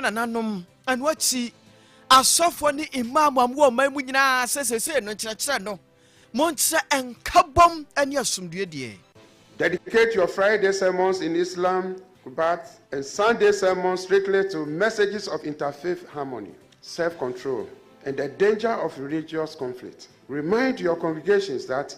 na nanom and what see asofo ni imam amwo man mu nyina sesese no kyerɛkyerɛ no monse enkabom ani asomdue die. Dedicate your Friday sermons in Islam, Kubat, and Sunday sermons strictly to messages of interfaith harmony, self-control, and the danger of religious conflict. Remind your congregations that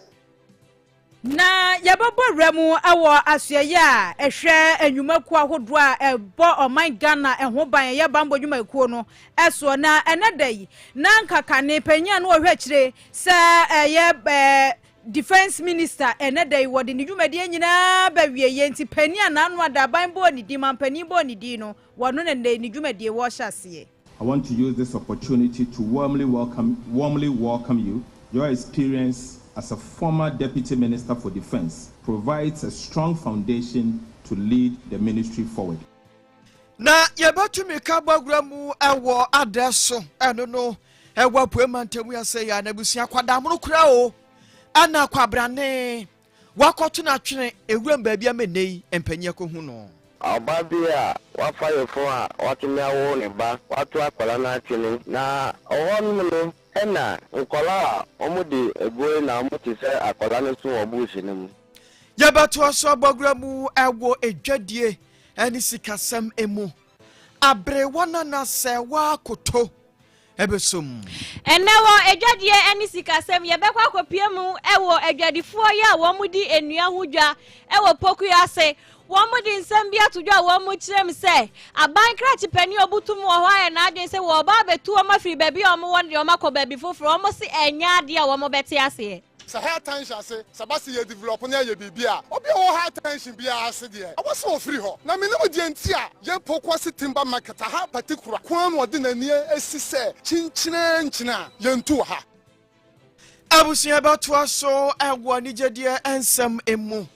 na yababo remu awo asuya ehwe enwumaku ahodo a ebo oman Ghana eho ban yabambo nwumaku no eso na enedai na nkaka ne panya no ohwe kire se defense minister enedai wodi ne dwumade nyina ba wieye nti pani ananu ada ban bo ni di man pani bo ni di no wono ne ne dwumade wo hyase. I want to use this opportunity to warmly welcome you. Your experience as a former Deputy Minister for Defense provides a strong foundation to lead the ministry forward. Na yabatumi kabagramu ewo adeso eno no ewo puemantemu ya se ya nabusia kwadamunu kura o ana kwabrane wakoto na twene ewuram baabia menei empanye ko hu no Ababia wafaye fo a watumi awo ne ba watu akwala na twene na ohonu no ena nkola omudi egwe na amuti se akwala ne so obushi ne mu yabato so bagramu ewo edwadie eni sikasam emu abre wana na se wa koto ebesum enewo edwadie eni sikasam yebekwa kopiemu ewo edwadifo ya womudi enua hudwa ewo poku ya se womudi nsem bia tudwa womu kirem se abankra chipani obutum wo hwa na adwen se wo ba betu o mafiri baby o mo wonde o makọ baby foforo o mo se enya ade a wo mo bete ase sa high tension say sabasi ye develop na ye bibia obi o high tension bia ase de e wo se o free ho na me no de ntia ye pokwase timber market ha particular kwan wo de nani esi se chinchina nchina ye ntu ha abusia bato so ewo ni jedie ensem emu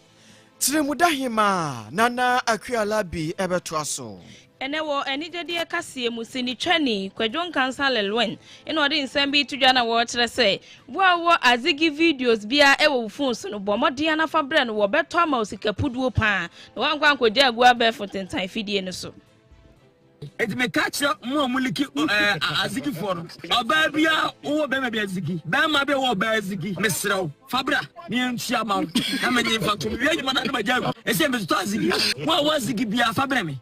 Trimudahima nana akualabi ebeto so enewo enijede kasie musini twani kwadwon kansa lelwen eno ode nsem bi tudwa na wo kire se wo azigi videos bia ewo phones no bomode na fa bre no wo beto ama osikapuduo pa na wankwa nkodi agua be fotentan fidie no so it me catch mo muliki azigi for no oba bia wo be ma bia azigi ba ma be wo ba azigi mesrew fabra ni ntia ma na me ni fato wi adwuma na ma jago ese me to azigi wo azigi bia fabra me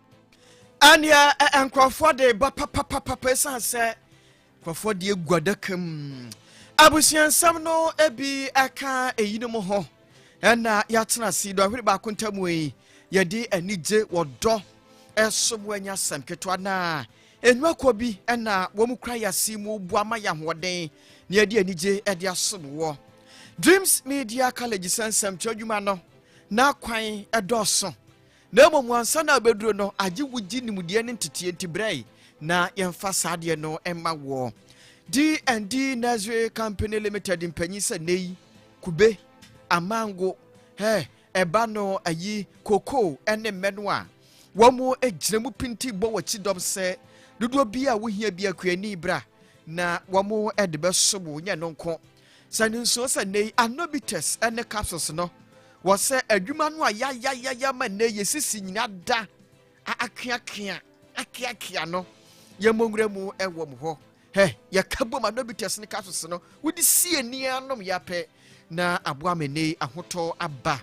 ania enkrofo de ba papa sanse krofo de guadakam abusiansam no ebi aka eyinum ho na yatena si do ahwere ba kontamu yi ye de anije wodo esomwanya samketwa na enwakọ bi na womukra yasi mu buama ya hoden ne ade anije ade asomwo Dreams Media College sansam twadwuma no na kwan edoso na momwansa na beduro no age wugi nimude ne ntetie ntibrai na yemfa saade no emma wo D&D Nursery Company Limited mpanyisa nei kube amango eba no ayi koko ene meno a womo ejremu pinti bo wachi dom se dodo bia wo hia bia kwani bra na womo edebe sobo nya nonko saninso se nei anobites ene capsules no wo se adwuma no ya ma ne yesisi nyina da akia no yemongre mu ewo mu ho ya kabo anobites ne capsules no wodi sie ni anom ya pe na aboa mene ahoto aba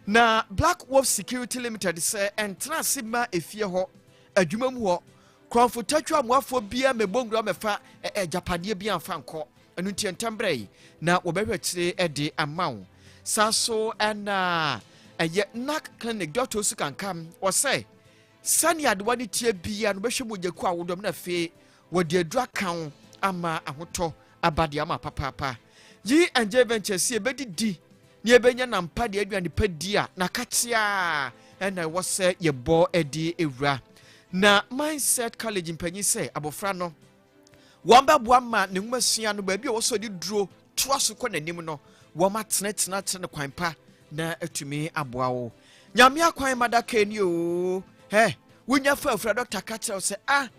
na Black Wolf Security Limited say entra sima efie ho adwuma mu ho kronfotatwa moafo bia mebongro mefa japade bia amfa nko enu tientambre na wobehwekire ede amawo saso na eye nak clinic doctor su kankam o say sani adwani tie bia no behwe mogyaku awodom na fe wode adura kan ama ahoto abade ama papa G&J Ventures ebedidi ni ebenya na mpa de aduane padia na katia na wose yebo edi ewura na Mindset College mpanyi se abofra no wamba boama ne nwasua no ba bia woso di duro toaso kɔ nanim no woma tenetena kwanpa na atumi aboawo nyame akwan madaka ni o wunya fa afra Dr. Kacha se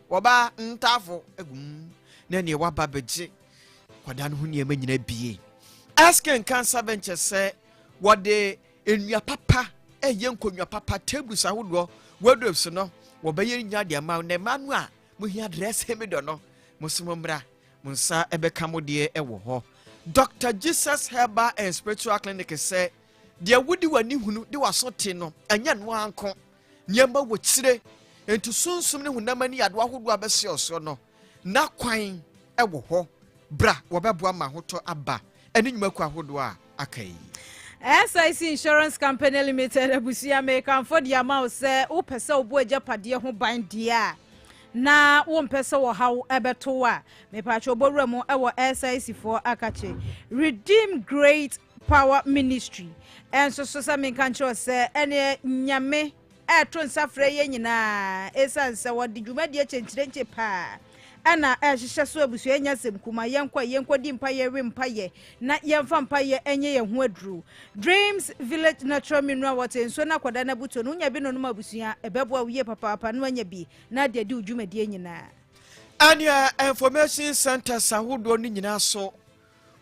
woba ntafo egum na ne waba beje kwada no hu ne nyina bie Asking Cancer Venture say what de enua papa yenkonua papa tables ahodo wardrobes no wo be nya de ma na manu a muhia dress me do no musumumra munsa ebeka modie ewo ho Dr. Jesus Herbal and Spiritual Clinic say dia wudi wani hunu de wasote no anya no anko nyamba wo kire enti sunsum ne hunamani ado ahodo abese oso no na kwan ewo ho bra wo beboa ma hoto aba eni nyumaku ahodo a akai SIC Insurance Company Limited abusia make am for the amount say wo pese obo ajapade ho ban dia na wo mpese wo haw ebeto a me pacho obowura mu ewo SIC for akache Redeem Great Power Ministry enso so sa me kan cho say ene nyame eto nsafre ye nyina esanse wo de dwumade chenchirenche pa ana ehihye so abusu enya sem kuma yenkwa di mpaye we mpaye na yemfa mpaye enye ye ho aduru Dreams Village Natural Mineral Water enso na kwada na buto no nya bi no no abusua ebebo awie papa no anya bi na de dwumade nyina ania information center sahudo ni nyina so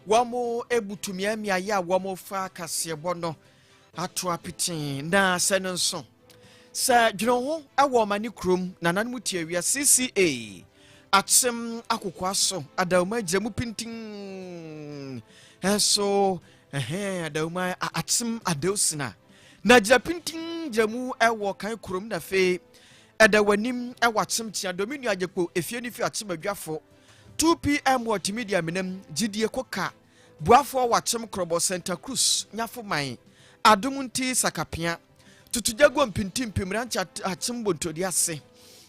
wamo ebutumi amia ya wamo fa kasebo no ato apitin na senenso sa dweno ho awo mani krom na nanmu tiawia CCA atsem akokwa so adawma jamu pintin eso adawma atsem adosina na japintin jamu ewo kan krom na fe adawanim ewatsem tia dominu ajepo efie ni fi atsem adwafo 2 PM what media menem gidie koka buafo watsem krobo Santa Cruz nyafo man adumunti sakapia tutujago mpintim pimrancha atsem bontodi ase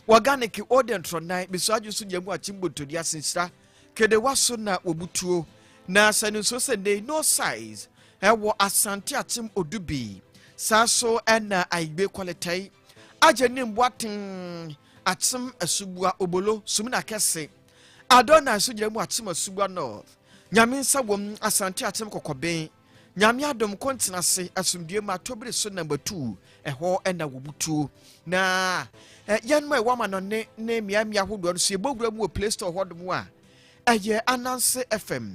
organic odentro nine bisaju su jamu achimbo to dia sinsra kede waso na obutuo na sanuso sende no size ewo asante achim odubi saso ena aibe quality ajeni mbwatin achim asubua obolo sumina kese adona su jamu achim asubua north nyaminsa wom asante achim kokoben nyame adom kontinase asumdie ma tobere so number 2 eho ena wobutuo na yan mai wama no ne miamia hodo so ebogura mu Play Store hodo mu a eye Ananse FM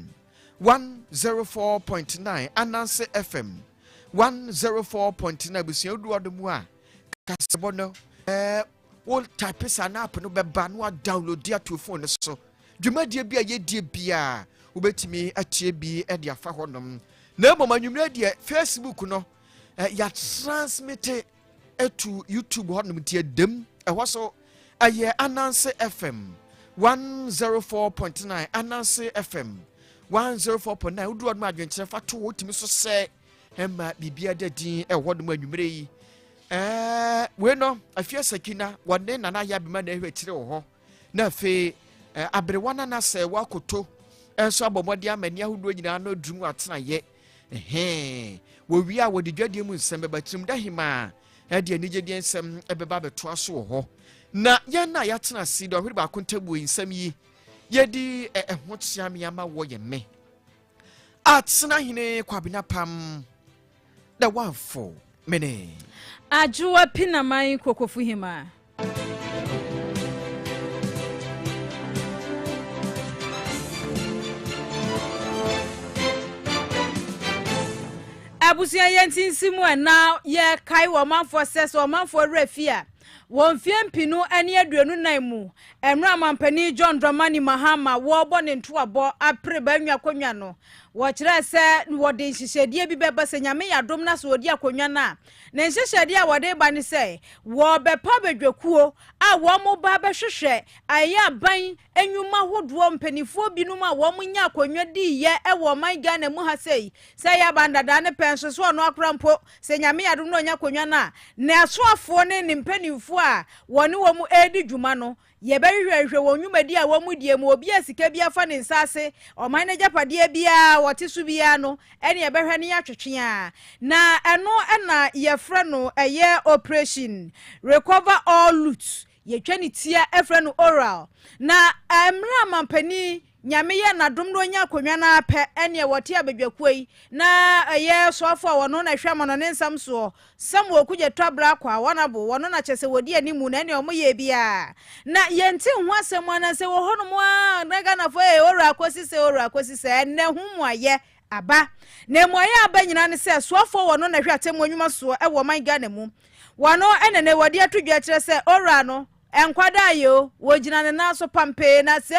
104.9 Ananse FM 104.9 busia odu hodo mu a kasebo no all type sana app no beba no download dia to phone so dwumadie bia ye die bia obetimi atie bi e dia fa honom na mamanwumre die Facebook no ya transmit to YouTube honom tie dem so aye Ananse FM 104.9 Ananse FM 104.9 udu odma adwenkyere fa to wotimi so se hema bibia dadin hodom anwumre yi we no afia sakina wonne nana ya bima na ehwetire wo ho na fe abrewana na se wakoto enso abomode amani ahodo nyina no drum atena ye wo wi a wodi dwadie mu nsem bebatrim dahima ade anigedi ensem ebeba beto aso wo ho na yana yatena si do hwere ba kontabu nsem yi yedi ehwotia me ama wo ye me atena hine kwabina pam da wanfo mene ajuwa pinaman kokofu hima abusia yentinsimu na ye kai wo manfo ses wo manfo refia won fiempinu ane aduanu nan mu emra mampani John Dramani Mahama wo bo ne ntoabo apre ba nwa konwa no wo kire se wo de nhihedie bi beba se nyame yadom na so odi akonwa na nhihedie a wo de ba ne se wo bepa bedwakuo a wo mo ba behwehwe aya ban enwuma hodo mpanifo binum a wo mo nya akonwa di ye e wo man Ghana mu ha sei se ya bandada ne penso so no akrampo se nyame yadom no nya akonwa na asoafo ne mpanifo a woni wo mu edi dwuma no ye behwehwe won nwumadi a wo mu die mu obi asika bia fa ne nsase o man na japade bia wote su bia no ene ye behwe ne ya twetwe a na eno na ye frɛ no eye operation recover all loot ye twani tia efrɛ no oral na emra mampani nyame ye na dom no nya akonwa na apɛ ene wote abadwakuai na eye soafo a wono na hwɛ mono ne nsam so sam wo kugye twabra kwa wonabo wono na kyese wodi animu na ene omo ye bia na yenti ho asɛm ana sɛ wo hono mo a na Ghana fo ora akosi se ene hu mo aye aba na mo aye aba nyina ne sɛ soafo wono na hwɛ atem onwuma so e wo man Ghana mu wono ene ne wodi atodwa kyerɛ sɛ ora no enkwada yo wojina ne na so pampe na se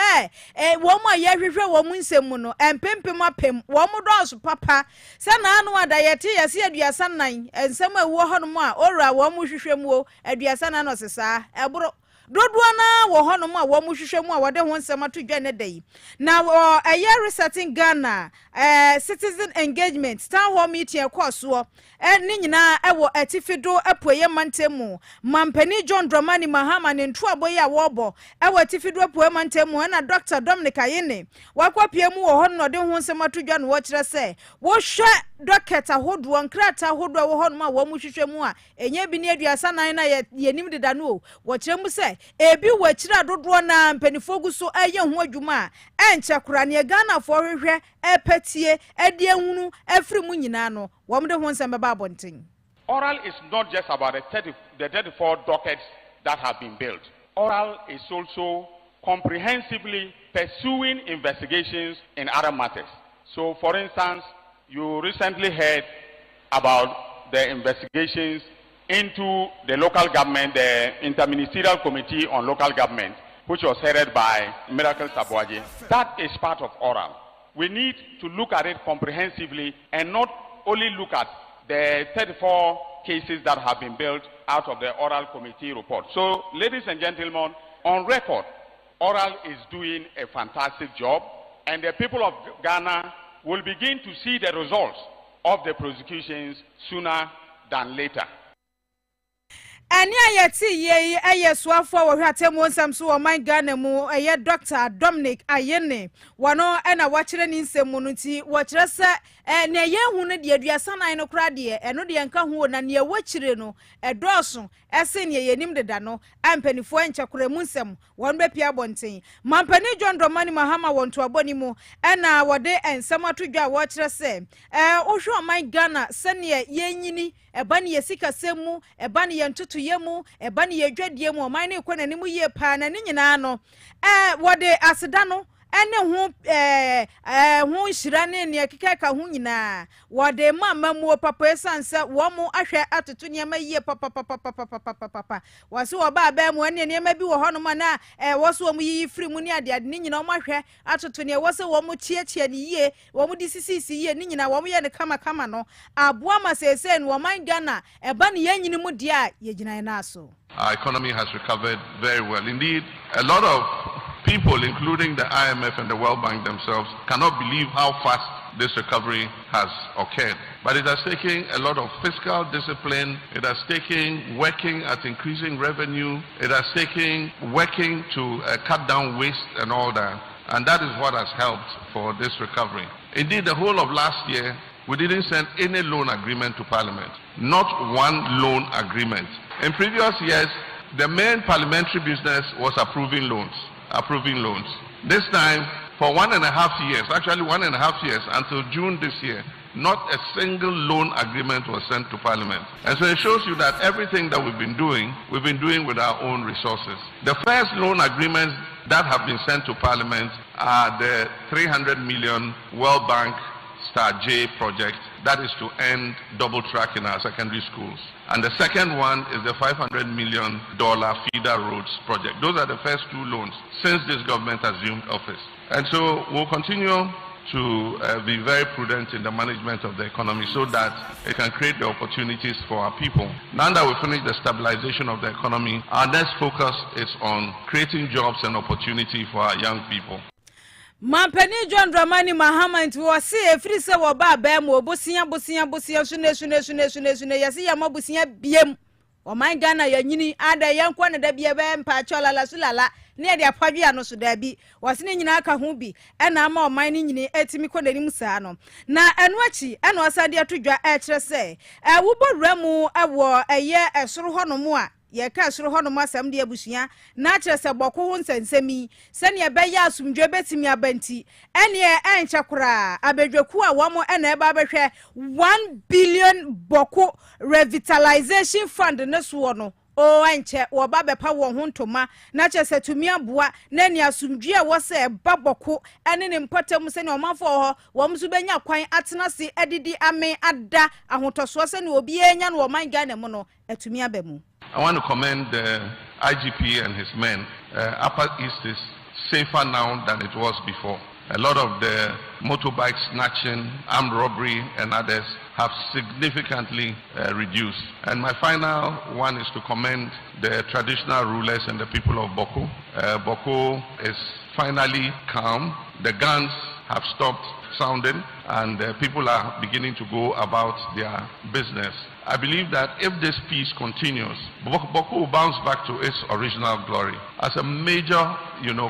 wo mo ye hwehwe wo mu nsemu no empempem apem wo mo do so papa se na anu ada yete yese aduasa nan ensem ewo hono mu a owura wo mu hwehwe mu o aduasa nan no sesa ebro dodo na wo hono mu a wo mu hwehwe mu a wode ho nsem atodwa ne dai na wo resetting Ghana citizen engagement town hall meeting course wo ni nyina ewo atifido apoye mantemu mampani John Dramani Mahama ne nto aboye a wobo ewo atifido apoye mantemu na Dr. Dominic Ayene wakwapie mu wo hono de ho nsem atodwa no wo kire se wo hwe doketa hodo nkrata hodo wo hono ma wo mu hwehwe mu a enye bi ne aduasa nan na yenim deda no wo kire mu se ebi wo kire dodo na mpanifo gu so aye ho adwuma enche kura ne Ghana fo hwehwe epetie edie hunu efri mu nyina no wo mde ho nsem beba abonten. Oral is not just about the 34 dockets that have been built. Oral is also comprehensively pursuing investigations in other matters. So, for instance, you recently heard about the investigations into the local government, the Interministerial Committee on Local Government, which was headed by Miracle Sabuaje. That is part of oral. We need to look at it comprehensively and not only look at the 34 cases that have been built out of the oral committee report. So, ladies and gentlemen, on record, oral is doing a fantastic job, and the people of Ghana will begin to see the results of the prosecutions sooner than later. Ani ayeti ye ayeswafo wo hwatemu nsam so wo man Ghana mu eye Dr. Dominic Ayene wono na wachire ni nsemu no ti wo kire se na ye hu ne de aduasa nan no kra de eno de nka hu na ne wachire no edoso ese ne yenim deda no ampanifo enchekora mu nsem won be pia bonten mampani John Dramani Mahama wonto aboni mu na wode ensem atodwa wo kire se ohwe man Ghana se ne yenyini eba ne yesika semu eba ne yentutu yemu eba ne yedwadie mu oman ne kwana ni mu ye pa na ne nyina no wode aseda no ene hu nhira ne ne kekeka hu nyina wode mama mu papa esanse wo mu ahwe atoto ne ma yie papa wase wo ba ba mu ne ne ma bi wo hono ma na wo so mu yi firi mu ne ade ade ne nyina wo mahwe atoto ne wo se wo mu chiechie ne yie wo mu disisi yie ne nyina wo mu ye ne kama no aboa ma sese ne wo man Ghana eba ne yanyini mu de a ye gina na so. Our economy has recovered very well. Indeed, a lot of people, including the IMF and the World Bank themselves, cannot believe how fast this recovery has occurred. But it has taken a lot of fiscal discipline. It has taken working at increasing revenue. It has taken working to cut down waste and all that. And that is what has helped for this recovery. Indeed, the whole of last year, we didn't send any loan agreement to Parliament. Not one loan agreement. In previous years, the main parliamentary business was approving loans. This time, for 1.5 years, actually 1.5 years, until June this year, not a single loan agreement was sent to Parliament. And so it shows you that everything that we've been doing with our own resources. The first loan agreements that have been sent to Parliament are the 300 million World Bank Star J project, that is to end double track in our secondary schools. And the second one is the $500 million feeder roads project. Those are the first two loans since this government assumed office. And so we'll continue to be very prudent in the management of the economy so that it can create the opportunities for our people. Now that we finish the stabilization of the economy, our next focus is on creating jobs and opportunity for our young people. Mampani John Dramani Mahama nti wo se efiri se wo ba ba mu obosia sune yesi ya mabosia biem o man Ghana yanyini ada yankwa na da bia ba mpa chola sulala ne de apadua no so da bi wase ne nyina aka ho bi na ama o man ne nyini etimi konanim saa no na eno achi eno asade atodwa kire se wo borura mu ewo eye esoro ho no mu a ye ka soro hono masam de abusua na kire se boko ho nsensemi se ne be ya asumdwe betimi abanti ene enche kora abedwaku a wo mo ena eba behwe 1 billion boko revitalization fund ne so no o enche wo ba bepa wo ho ntoma na kire se tumi aboa na ne asumdwe a wo se ba boko ene ne mpatam se ne omafo ho wo mso benya kwan atena se edidi ame ada ahotoso se ne obi enya no wo man Ghana mu no atumi abamu. I want to commend the IGP and his men. Upper East is safer now than it was before. A lot of the motorbike snatching, armed robbery, and others have significantly reduced. And my final one is to commend the traditional rulers and the people of Boko. Boko is finally calm. The guns have stopped sounding, and people are beginning to go about their business. I believe that if this peace continues, Boko will bounce back to its original glory as a major,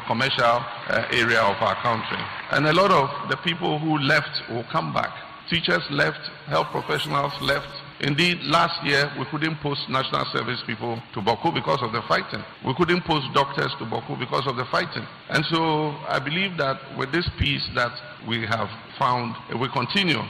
commercial area of our country. And a lot of the people who left will come back. Teachers left, health professionals left. Indeed, last year, we couldn't post national service people to Boko because of the fighting. We couldn't post doctors to Boko because of the fighting. And so I believe that with this peace that we have found, if we continue,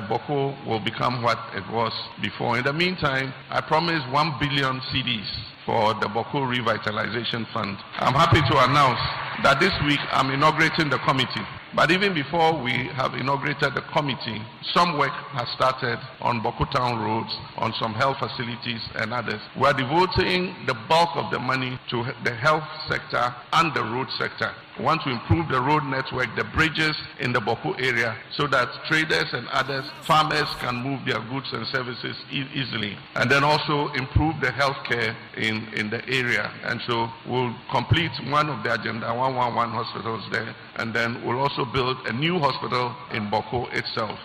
Boko will become what it was before. In the meantime, I promise 1 billion CDs for the Boko Revitalization Fund. I'm happy to announce that this week I'm inaugurating the committee. But even before we have inaugurated the committee, some work has started on Boko Town roads, on some health facilities and others. We are devoting the bulk of the money to the health sector and the road sector. We want to improve the road network, the bridges in the Boko area, so that traders and others, farmers can move their goods and services easily. And then also improve the health care in the area. And so we'll complete one of the agenda 111 hospitals there, and then we'll also build a new hospital in Boko itself.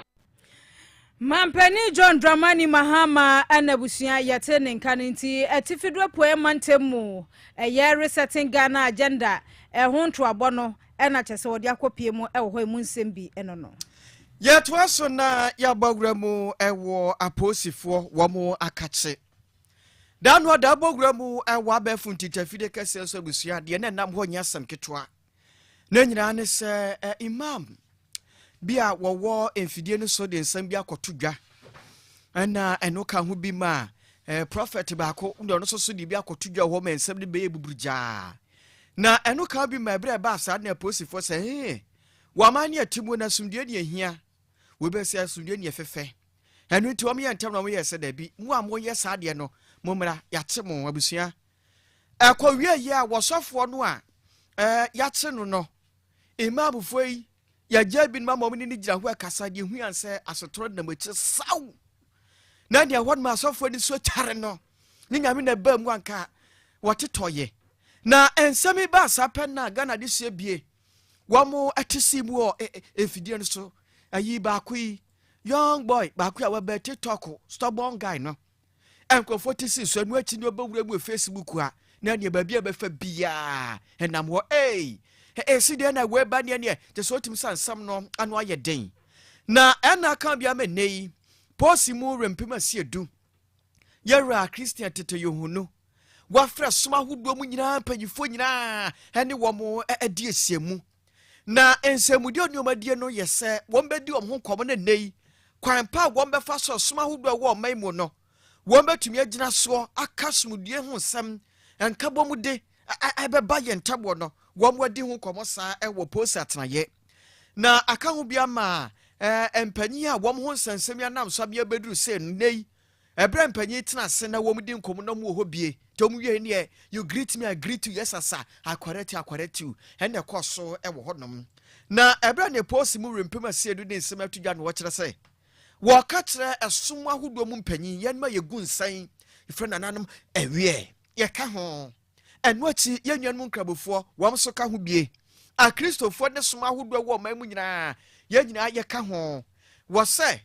Mampeni John Dramani Mahama anabusia yatene nkaninti etifidwe poe mantemu eye resetting Ghana agenda ehonto abono ena chese wodi akopie mu ewo mu nsembi enono yetwa so na yabagura mu ewo aposifo wo mu akache danwa da bogura mu ewo abefu ntitafide kese so busia de na nam ho nyasam ketwa na nyina ne se imam bia wowo enfidie no so de nsam bia kotodwa ana eno ka ho bi ma prophet ba ko ndo no so de bia kotodwa ho ma nsam de be buburja na eno ka bi ma bre ba sa na posifo se wa ma ne atimu na sumdie de ahia we be se sumdie ne fefe eno ti o me yantam na mo yese da bi mu amo ye sa de no momra yate mo abusua akwawie ye a wosofo no a yate no imam foi ya jabin mama omini ni jira ho akasa de hu anse asotoro na machi saw na dia hon ma sofo ni so tare no ni nyame na ba mu anka wotetoye na ensemi ba sapen na Ghana de sie bie wo mo atisi mu o efidie no so ayi ba kui young boy ba kui awa ba TikTok stubborn guy no enko 46 so nu achi ni obawura mu Facebook a na dia ba bia ba fa bia enam ho si de na we ba ne te so tim sansam no anu aye den na ena kan bia me nei posimu rempima siedu yera Christian tete yohunu wafra soma hodo mu nyina panyifo nyina ene wo mo adi asiemu na ensemudi onyomadie no yese won bedi omho komo na nei kwan pa won be fa so soma hodo wo man mu no won betumi agina so akasumudie ho sam enkabo mu de abeba ye ntabo no won wadi ho komo sa ewo post atnaye na aka ho bia ma empanyi a won ho nsensem ya nam so bia beduru se nei ebra empanyi tena se na won di nkomo na mu ho bie tom wie ne you greet me I greet you yes asa akwareti you ene koso ewo honom na ebra ne post mu rempema se edu ne nsem atudwa no wo kire se wo ka kire esom ahodo mu mpanyi yen ma yegu nsan ifre nananom ewie ye ka ho enwachi yenwan mu nkrabofo wom so ka ho bie a kristofo ne som ahodo wo man mu nyina nyina ye ka ho wo se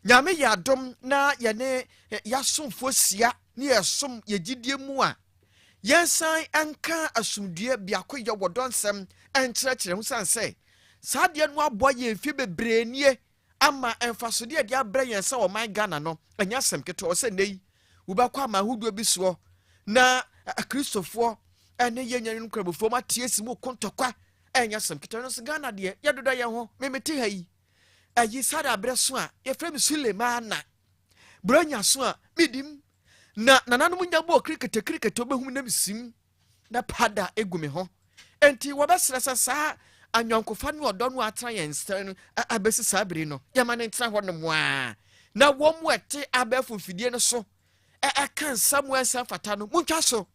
nyame ya dom na ye ne yasomfo sia ni yesom ye gidie mu a yensan anka asumdue biako ye wodonsem enkyerɛkyerɛ hu sanse saade no aboye mfi bebrenie ama enfasode de abrɛ yensa o man Ghana no anya sem keto o se nei wo ba kwa ma hodo bi so na kristofo ene yenyan nkrabofo ma tiesi mu kontokwa enya sem keto no se Ghana de ye dodo ye ho memete ha yi ayi sada abrɛ so a ye frem Sulemana bronya so a midim na nananom nyabo cricket obehum na misim na pada egume ho enti wobesresa saa anyonkofa ne odo no atra yensten abesi sabiri no yama ne ntra ho no mo a na wo mu ete abefu fidie no so ɛka Samuel Safata no muntwa so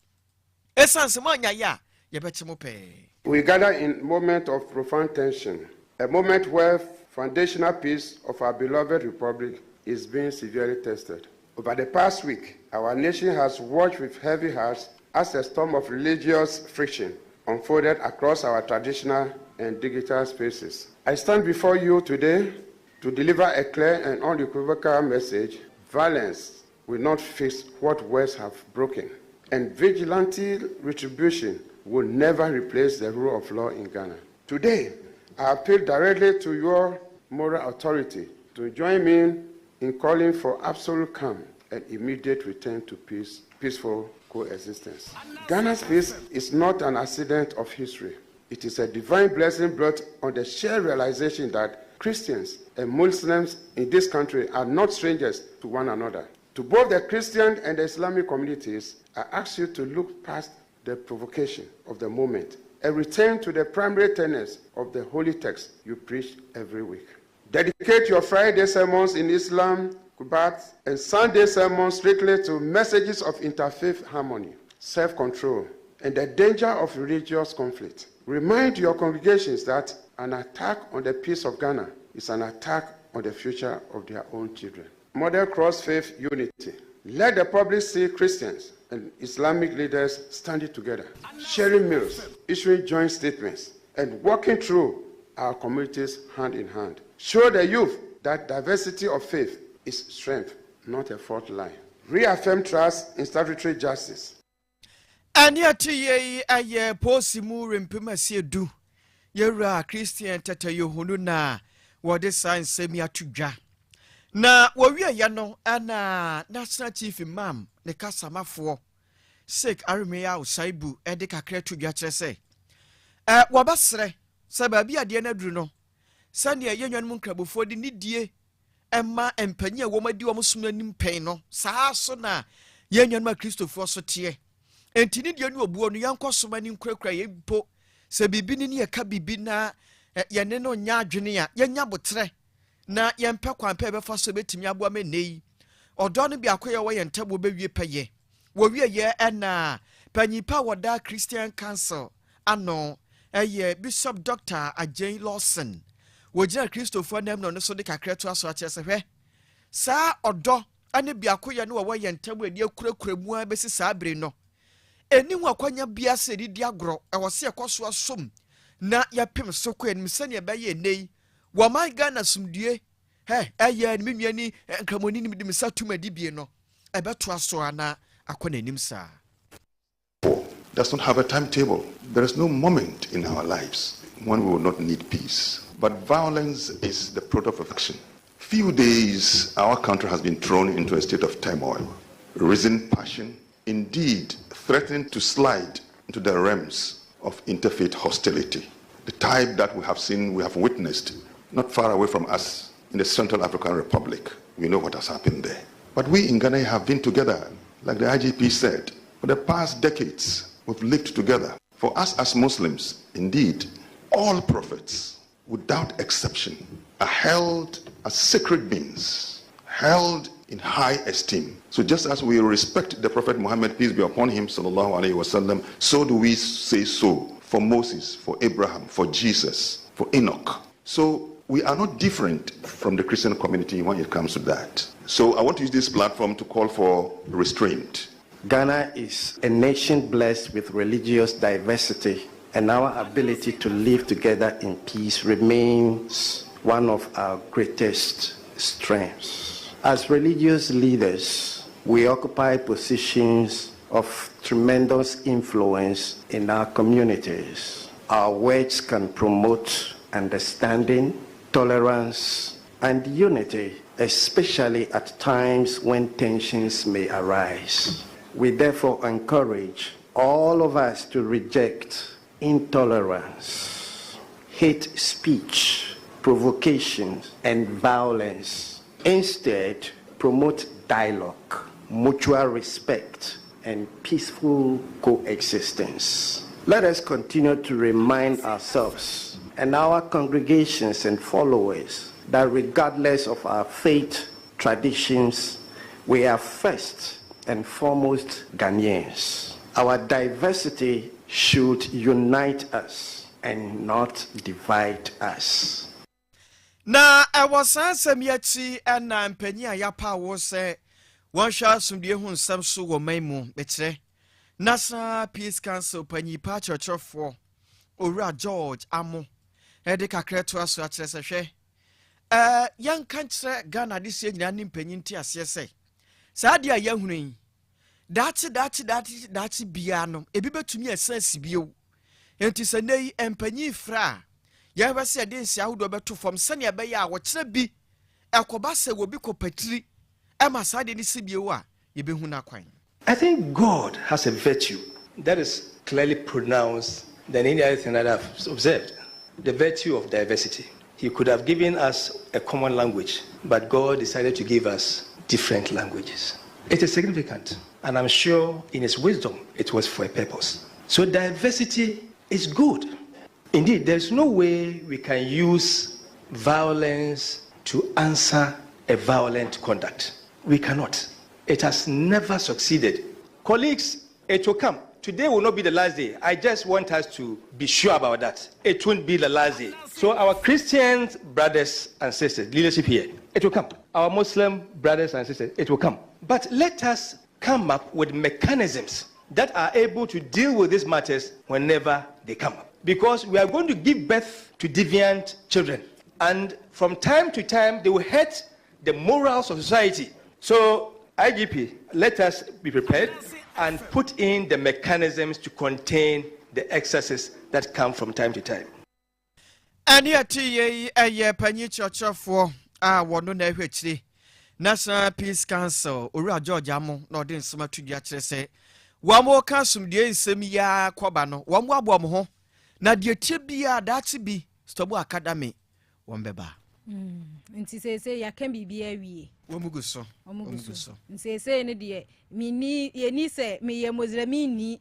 esan se manya ya yɛbɛkye mo pɛɛ. We gather in a moment of profound tension, a moment where foundational peace of our beloved republic is being severely tested. Over the past week, our nation has watched with heavy hearts as a storm of religious friction unfolded across our traditional and digital spaces. I stand before you today to deliver a clear and unequivocal message. Violence will not fix what words have broken, and vigilante retribution will never replace the rule of law in Ghana. Today, I appeal directly to your moral authority to join me in calling for absolute calm and immediate return to peaceful coexistence. Ghana's peace is not an accident of history. It is a divine blessing brought on the shared realization that Christians and Muslims in this country are not strangers to one another. To both the Christian and the Islamic communities, I ask you to look past the provocation of the moment and return to the primary tenets of the holy text you preach every week. Dedicate your Friday sermons in Islam, Kubat, and Sunday sermons strictly to messages of interfaith harmony, self-control, and the danger of religious conflict. Remind your congregations that an attack on the peace of Ghana is an attack on the future of their own children. Model cross-faith unity. Let the public see Christians and Islamic leaders standing together, sharing meals, issuing joint statements, and working through our communities hand in hand. Show the youth that diversity of faith is strength, not a fault line. Reaffirm trust in statutory justice. And yet, ye posimu rimpimasi du. Yera Christian tete yohunu na wade signs semi atuja. Na wawiya yano ana National Chief Imam ne kasamafo Sheikh Arumeya Usaibu edeka kretu gya se. Wabasre sababi ade na duru no. Sane yenwan mu nkrabofo de nidie emma empanyi a womadi wo musumna nimpen no. Saa so na yenwan ma Kristofo so te. Entini de nu obuo no yankosoma ni nkrakra yepo se bibi ni ye ka bibi na yene no nya adwene a yenya botre na yempe kwampe be fa so betimi aboa menei odo no bi akoye wo yentabo be wie peye wo wie ye na panyipa woda Christian Council ano Bishop Dr. Ajay Lawson wo jira Christopher nam no so de kakra to aso akyese hwe saa odo ane bi akoye no wo yentabo adi akurakura mu a besi saa bre no eni ho akwanya bia se di agro e wo se ekoso asom na yapem so ko enim se ne be ye nei wo man Ghana sumdue ni menwani nkramoni ni dim satuma dibie no e beto aso ana akona enim sa. Does not have a timetable. There is no moment in our lives when we will not need peace. But violence is the product of action. Few days our country has been thrown into a state of turmoil, risen passion, indeed threatening to slide into the realms of interfaith hostility. The type that we have witnessed not far away from us in the Central African Republic. We know what has happened there. But we in Ghana have been together, like the IGP said, for the past decades. We've lived together. For us as Muslims, indeed, all prophets, without exception, are held as sacred beings, held in high esteem. So just as we respect the Prophet Muhammad, peace be upon him, sallallahu alaihi wasallam, so do we say so for Moses, for Abraham, for Jesus, for Enoch. So we are not different from the Christian community when it comes to that. So I want to use this platform to call for restraint. Ghana is a nation blessed with religious diversity, and our ability to live together in peace remains one of our greatest strengths. As religious leaders, we occupy positions of tremendous influence in our communities. Our words can promote understanding, tolerance, and unity, especially at times when tensions may arise. We therefore encourage all of us to reject intolerance, hate speech, provocation, and violence. Instead, promote dialogue, mutual respect, and peaceful coexistence. Let us continue to remind ourselves and our congregations and followers that regardless of our faith, traditions, we are first and foremost Ghanaians. Our diversity should unite us and not divide us. Na was ansem yachi and Penya Yapa was say one shall soon be whom some so were maimu, betre. Nasa Peace Council Penny Patch or for Ora George Amo Edeka Cretua Swatch. Young country Ghana this year nanim penyin ti asese sadia yahunu that's biano ebi betumi essence bio enti senei empanyi fra ya ba se den sia wodo beto fom sane ya be ya wo kire bi ekoba se wo bi kopatiri e ma sade ni sibio a ye behu na kwan. I think God has a virtue that is clearly pronounced than any other thing that I've observed. The virtue of diversity. He could have given us a common language, but God decided to give us different languages. It is significant, and I'm sure in His wisdom it was for a purpose. So diversity is good. Indeed, there's no way we can use violence to answer a violent conduct. We cannot. It has never succeeded. Colleagues, it will come. Today will not be the last day. I just want us to be sure about that. It won't be the last day. So our Christian brothers and sisters, leadership here, it will come. Our Muslim brothers and sisters, it will come. But let us come up with mechanisms that are able to deal with these matters whenever they come up. Because we are going to give birth to deviant children. And from time to time, they will hurt the morals of society. So, IGP, let us be prepared and put in the mechanisms to contain the excesses that come from time to time. And yet, a penny church for our no nehwechri National Peace Council, Ura George Amo, Nordin Summa to Yatre say, one more council, dear Semia Quabano, one more bomb, na dear Tibia, that's be, Stobo Academy, one beba. Nti say ya can be we. Omuguso. Say ne de me ni say me ye Muslimini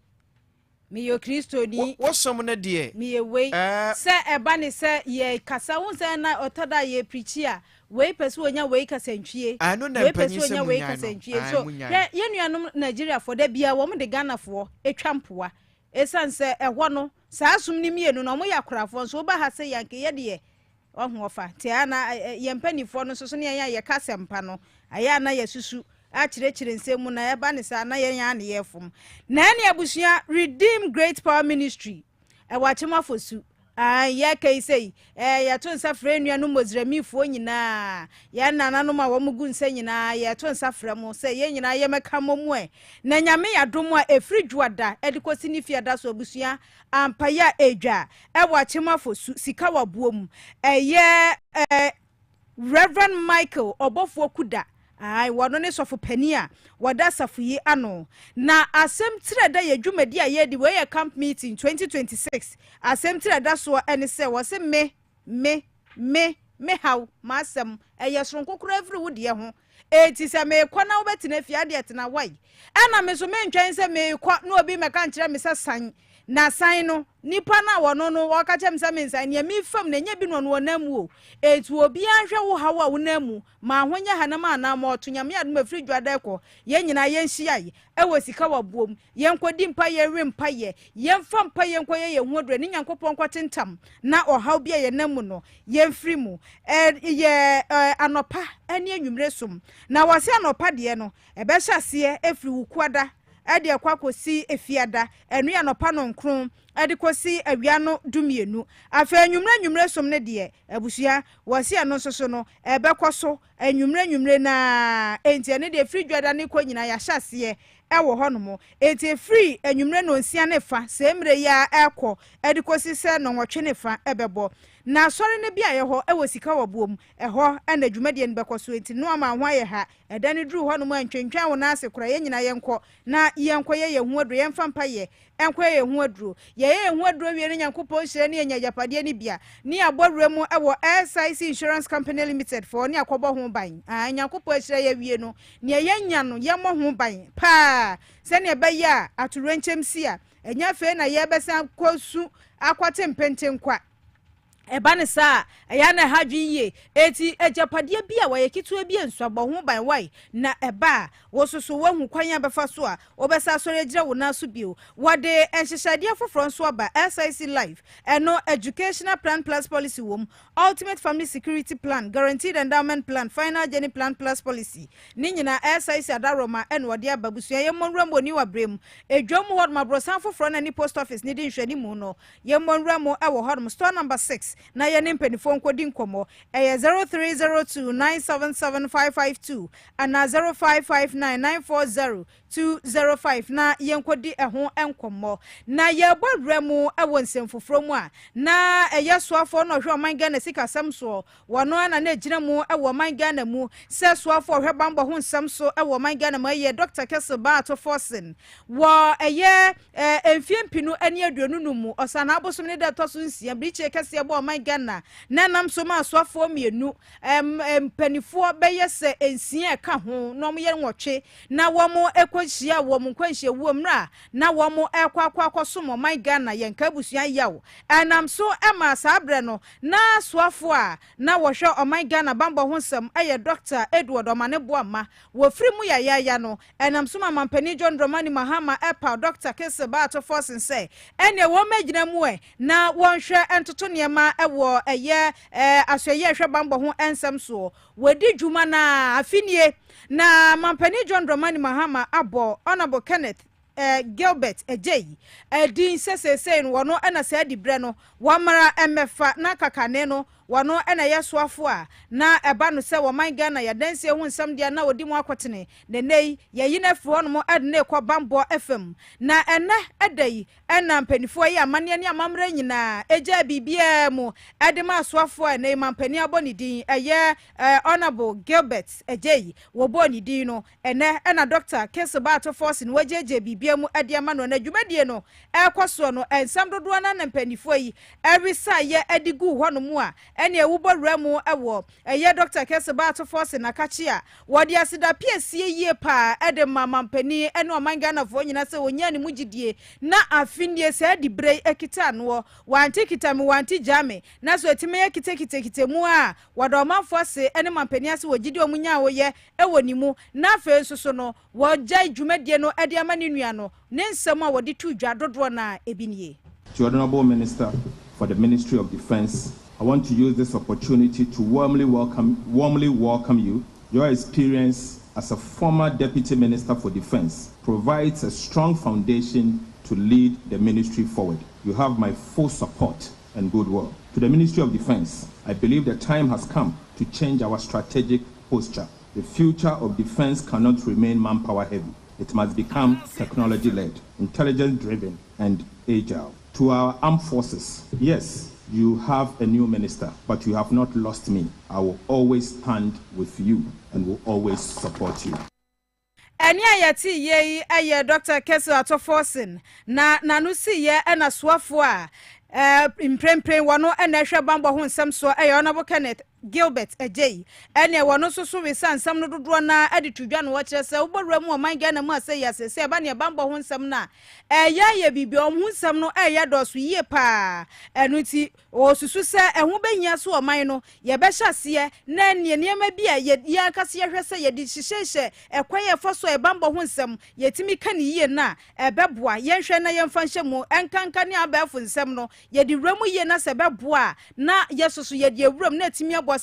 me yo Kristo ni. What some na de? Me ye we. Say eba ne say ye kasa won say na otoda ye preachia. We person onya we kasantwie. We person onya we kasantwie. So ye nuanom Nigeria for da bia wo de Ghana for etwampoa. Esan say ehwo no saa asum ni mienu no mo yakorafo so ba ha say yanke ye de ofa tiana yempanifo no so ne ya kasempa no aya na yesusu a kirechire nsemu na eba ne sa na ya ne yefom na ne abusua Redeem Great Power Ministry e wachema fosu ya kai sei ya to nsafre nua no mozramifo nyina ya nana ma wo mugu nsa nyina ya to nsafre mo sei ye nyina ye meka momu na nyame ya domo a efri juada edikosi ni fiada so abusua ampaya edwa e wachema fosu sika wabuom Reverend Michael Obofo Kuda wano ne sofo pani a wada safuyi ano na asem tirada ye dwumadi a ye di we camp meeting 2026 asem tirada so ene se wo se me how masem eye sonkokoro every wood ye ho eti se me kwa na obetina fiade etena wai ana me so me ntwen se me kwa na obi meka nkire me se san na san no nipa na wono no waka chem se me san ne mi fam na nya bi no no namu o etu obi anhwe wo hawa wo namu ma honya hanama na ma otunyame adum afri dwada ekọ ye nyina ye nhia ye ewo sika wabuom ye nkodi mpa ye rempa ye mfa mpa ye nkoye ye huodre ni nyankopon kwatentam na ohaw bia ye namu no ye mfiri mu ye anopa ene anwumre som na wase anopa de no ebe hyase efiri wukuada ade akwakosi efiada enu anopa no nkron adikosi awia no dumienu afa anwumre som ne de abusua wase ano soso no ebekoso anwumre na enti ne de free dwada ne ko nyina ya hyase ewo honomo enti free anwumre no nsia ne fa semre ya ekọ adikosi se no nwotwe ne fa ebebo na sori ne bia ye ho ewo sika wabuom eho na dwumade ne bekoso enti no ama ho aye ha edane dru honomo antwentwan wo na ase kora ye nyina yenko na yenko ye hu adru ye mfa mpa ye enko ye hu adru ye hu adru wie ne nyankopon hire ne nya japade ne bia ne abodre mu ewo SIC Insurance Company Limited for ne akobo ho ban nyankopon hire ye wie no ne ye nya no ye mo ho ban pa se ne be ya aturenchem si a enya fe na ye besa kwasu akwate mpentenkwa ebane sa eya na hadwiye eti ejapadia bia wa yekitu bia nsuabo ho ban wai na eba wososo wahu kwan abefa so a obesa sori agira wo na so bio wode enhyehyade afoforo nso aba SIC life eno educational plan plus policy wom ultimate family security plan guaranteed endowment plan final journey plan plus policy ni nyina SIC adaroma eno wode ababusua yemonramo ni wabrem edwom hod mabrosan afoforo na ni post office ni di nhwani mu no yemonramo ewo hod store number 6 na ye ne mpanifo nkodi nkomo 0302977552 ana 0559940205 na ye nkodi eho enkomo na ye bodremu ewo nsemfoforo mu a na eye soafo no hwe oman na sika samso wono na gina mu ewo oman Ghana mu se soafo hwe bambo ho nsamso ewo oman Ghana mu ye Dr. Keseba Atoforsen wo eye emfiempinu ani aduonu mu osana abosom ne da toso nsia briche kese bo oman Ghana nanam so ma soafo mienu panifo beye se ensia ka ho no mo ye nwotwe na wo mo ekohia wo mo nkwanhia wo mra na wo mo ekwakwakwaso mo oman Ghana ye nka busua yawo anam so ema sabre no na soafo a na wo hwe oman Ghana bambo ho nsam eye Dr. Edward Omane Boama wo firi mu ya no anam so ma mampani John Dramani Mahama epa Dr. Keseba Atoforsen say ene wo magina mu na won hwe entoto niema ewo eye asoye hwe bambo ho ensam so wadi dwuma na afinie na mampani John Dramani Mahama abo Honorable Kenneth Gilbert Ejay din sesese no wono na sa di bre no wamara emefa na kakane no wono na yesoafo a na eba no se wo man Ghana ya danse hu nsam dia na odi mu akotene ne nei ye yina fro no mo adne kwa bambo FM na ene edai ena mpanifo yi amane ne amamra nyina eja bibia mu edema asoafo a ne mampani aboni din eye Honorable Gilbert Ejay wo boni din no ene na Dr. Keseba Atoforsen wajeje bibia mu adiama no na dwumadie no ekoso no ensam dodo na mpanifo yi everisa ye edigu ho no mu a ene ewubowra mu ewo eye Dr. Keseba Atoforsen na kachia wodi asida piesie yie pa edema mampani ene oman Ghana fo nyina se wonya ne mugidie na afindie se di brei ekita no wanti kitami wanti jame na so etime ye kite mu a wodomanfo se ene mampani ase wogidi omunya wo ye ewo nimu na afa ensoso no wojai dwumadie no ede amane nua no ne nsem a wodi tu dwa dodo na ebinie. To Honorable Minister for the Ministry of Defense, I want to use this opportunity to warmly welcome you. Your experience as a former Deputy Minister for Defense provides a strong foundation to lead the ministry forward. You have my full support and goodwill. To the Ministry of Defense, I believe the time has come to change our strategic posture. The future of defense cannot remain manpower heavy. It must become technology-led, intelligence-driven, and agile. To our armed forces, yes, you have a new minister, but you have not lost me. I will always stand with you and will always support you. Eni ayati ye aye Dr. Keseba Atoforsen na nanusi ye ena soafo a imprempren wono ena hwe bambo ho nsam so Honorable Kenneth Gilbert Ejay ene wono soso we sansam no dodo na aditudwa no wokire se ubowra mu oman Ghana mu ase yase se ba ne bambo ho nsam na ye bibi om ho nsam no doso yie pa enuti osusu se eho behia so oman no ye be hyase na niema bi a ye akase ye hwese ye di hyehyehye ekwaye foso e bambo ho nsam yetimi ka ne yie na beboa ye hwe na ye mfa nhye mu enkanka ne abafo nsam no ye di wramu yie na se beboa na ye soso ye di ewram na timi The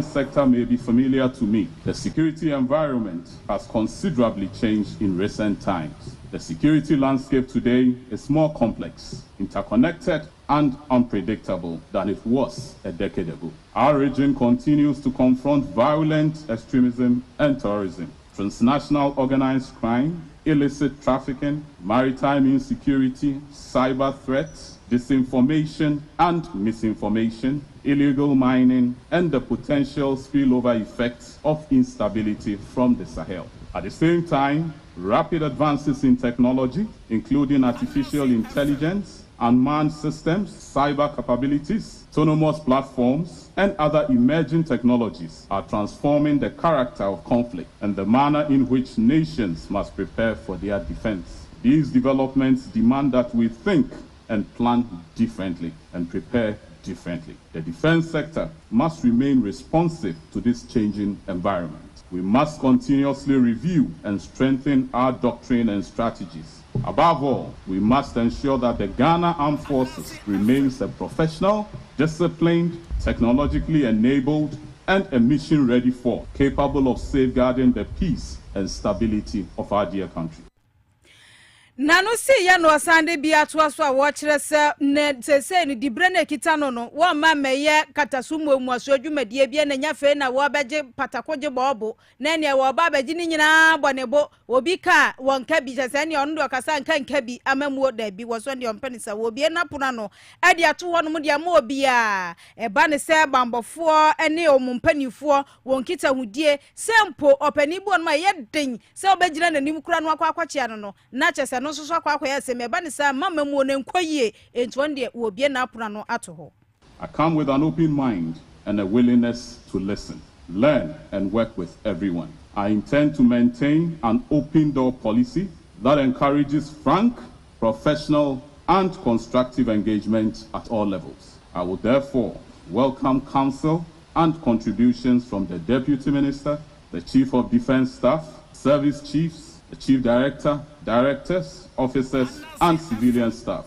sector may be familiar to me. The security environment has considerably changed in recent times. The security landscape today is more complex, interconnected, and unpredictable than it was a decade ago. Our region continues to confront violent extremism and terrorism, transnational organized crime, illicit trafficking, maritime insecurity, cyber threats, disinformation and misinformation, illegal mining, and the potential spillover effects of instability from the Sahel. At the same time, rapid advances in technology, including artificial intelligence, unmanned systems, cyber capabilities, autonomous platforms, and other emerging technologies are transforming the character of conflict and the manner in which nations must prepare for their defense. These developments demand that we think and plan differently and prepare differently. The defense sector must remain responsive to this changing environment. We must continuously review and strengthen our doctrine and strategies. Above all, we must ensure that the Ghana Armed Forces remains a professional, disciplined, technologically enabled, and a mission-ready force capable of safeguarding the peace and stability of our dear country. Nano si ya no asande bi atoa so a wo kire se ne sese ni dibre na kita no no wo ma meye katasumo mu aso adwumadie bi na nyafe na wo beje patakoje bobo na ne wo ba beji ni nyina bonebo obi ka wonka bi sese ne ono do kasa nka bi amamuo da bi wo so ne ompanisa wo bi na puna no e de ato ho no mu de ama obi a e ba ne se bambofo ene omumpanifo wonkita hudie sempo opani bu no ma ye den se obegina nanim kura no akwakwachia no na chese no so akwakwaya se me ba ne sa mama mu ne nkoyie ento de wo bi na puna no ato ho. I come with an open mind and a willingness to listen, learn, and work with everyone. I intend to maintain an open door policy that encourages frank, professional, and constructive engagement at all levels. I will therefore welcome counsel and contributions from the Deputy Minister, the Chief of Defense Staff, Service Chiefs, the Chief Director, Directors, Officers, and civilian staff,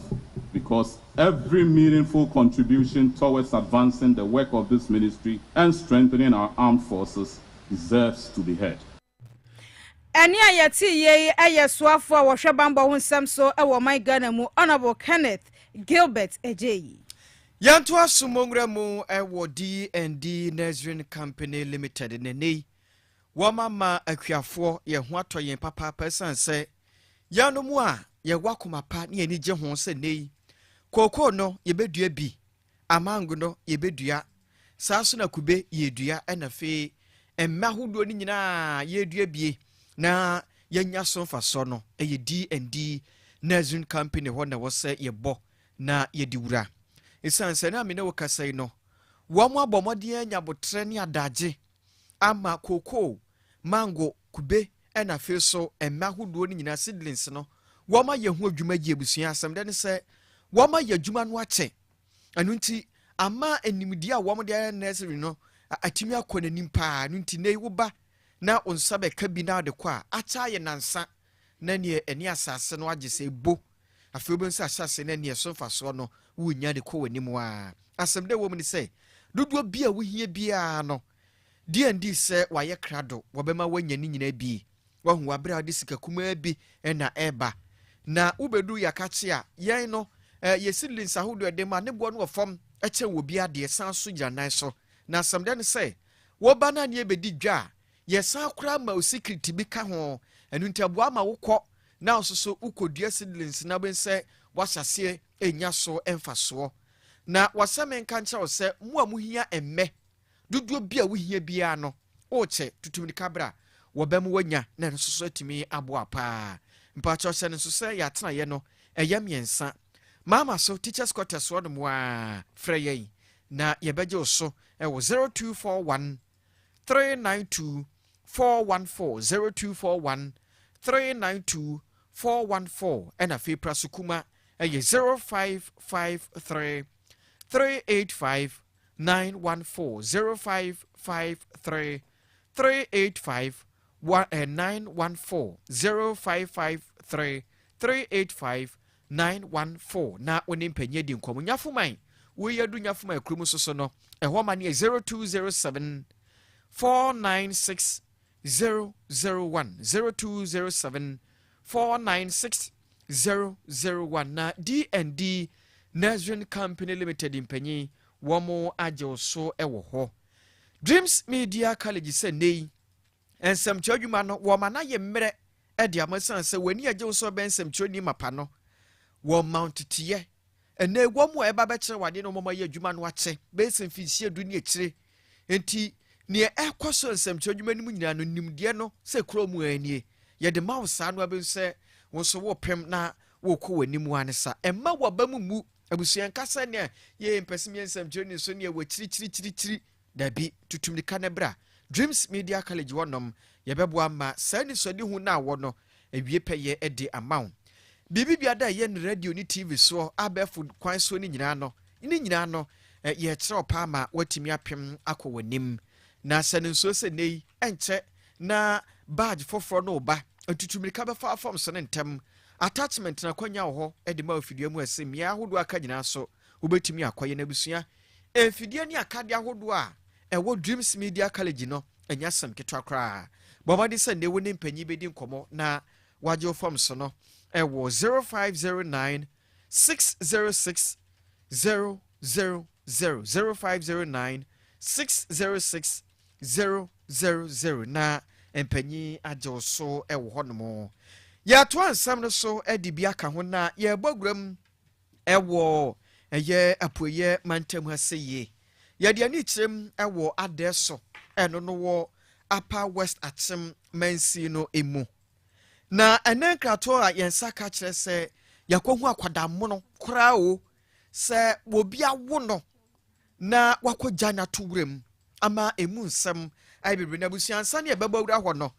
because every meaningful contribution towards advancing the work of this ministry and strengthening our armed forces deserves to be heard. Eni ayati ye ayeswafo wo hwebambo ho nsem so e wo my Ghana mu Honorable Kenneth Gilbert Ejeyi. Yanto asumongre mu e wo D&D Nursery Company Limited nene. Wamama akwiafo ye ho atoyen papa person se yano mu a ye wakoma pa ne ani je ho se nei. Koko no ye bedua bi, amango no ye bedua, saso na kube ye dua na fe emma hodo ni nyina ye dua bie na yenya so fa so no ye D&D Nursery Company ho na wo se ye bo na ye diwura. Esanse na me ne wo kasai no wo mo abomode anya botre ne adaje ama koko mango kube na fe so emma hodo ni nyina seedlings no wo ma ye ho adwuma gi ebusua asem de ne se wama ya juma no ache anunti ama enimdi a wama de nursery no atimi akona nimpa anunti nei wo ba na onsa be ka bi na de kwa acha ye nansa na ne eni asase no agese bo afi obo nsa asase na ne so fa so no wunya de ko wanimu a asem de wo mu ni se dodo bia wo hie bia no D&D se waye krado wo be ma wanya ni nyina bi wo hu abra de sika kuma bi na eba na ubedu yakache a yen no yesili nsahudu edema ne bo no ofom eche wo bia de san so gyanan so na samde ne se wo ba na ne ebedi dwa yesan akura ma security bi ka ho enu ntabu ama wokọ na ososo ukodua seedlings na ben se wasase enya so emfaso na wasame nka ncha wo se mu amuhia emme duduo bia wo hia bia no o che tutumni kabra wo ba mu wanya na no so atimi abo apa mpa cho se ne so se ya tena ye no eyam yensa mama so teachers quarters one mwa freye na yebeje oso e wo 0241 392 414 0241 392 414 and a fee prasukuma e 0553 385 914 0553 385 914 0553 385 914 na woni mpanyi di nkomo nyafuman we yadu nyafuman krumu soso no e ho ma ne 0207 496 001 0207 496 001 na D&D Nursery Company Limited mpanyi womo aje so e wo ho Dreams Media College se nei ensem twadwuma no wo ma na ye mmere e de amasan se wani aje so be ensem twani mapa no wo mount tiye ene wo mo eba be kire wade no mo ye adwuma no ache be ensem finsie du ne kire enti ne ekwaso ensem twadwuma ni mu nyina no nimde no se kro mu anie ye de mouse anu abense wo so wo pem na wo ko wani mu anesa emma wo ba mu abusuan kasa ne ye mpesem ensem twani so ne wo chiri dabi tutumni kanebra Dreams Media College wonom ye bebo ama sani so di hu na wo no ewie peye e de amount bibi biada yen radio ni TV so abefo kwan so ni nyina no ye kire opa ma watimi apem akọwanim na sene so se nei enche na badge foforo no ba atutumirika be fa form so ne ntem attachment na kwanya wo ho e de ma ofidie mu asem ya hodo aka nyina so obetimi akoye na busua efidie ni akade ahodo a ewo Dreams Media College no enya sam ketwa kra bomadi se ne woni mpanyi bedi nkomo na waje form so no ewo 0509 606 000 0509 606 000 na empanyi ajo so ewo honomo ya to ansam no so edibia ka ho na ye boguram ewo eye apoye mantem haseye ye de ani kirem ewo adeso eno no wo Upper West Atem Mensi no emu na enen krato a yensa ka kire se yakohu akwadammo no kra o se obi awo no na wakogya na towrem ama emu nsem ai bebre na busuansa ne ebabawura ho no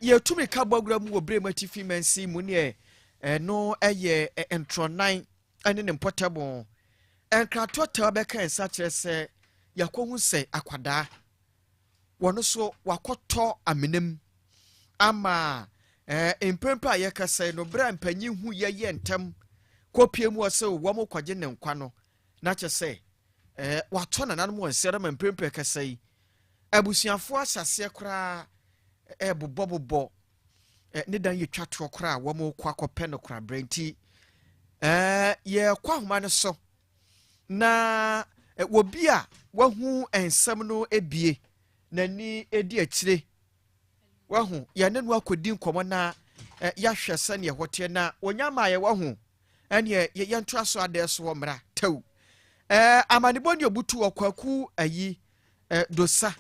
ye tumi ka bawura mu obre matifi Mensi mu ne no eye entronan ane ne portable enkrato ta be kan sa kire se yakohu se akwada wono so wakoto amenem ama empempa ye kase no bra mpanyi hu ye ntem kopie mu ose wo mo kwaje ne nkwa no na kyese wato na nan mo nsere ma empempa kase abusuafo asase kra bobo ne dan ye twato kra wo mo kwa kopɛ no kra brenti ye kwa homa ne so na wobi a wahu ensem no ebie nani edi akire wahu ya nenu akodi nkomo na ya hwese ne hote na onyama ye wahu ene ye ntoa so ade so mra taw amaniboni obutu okwaku ayi dosa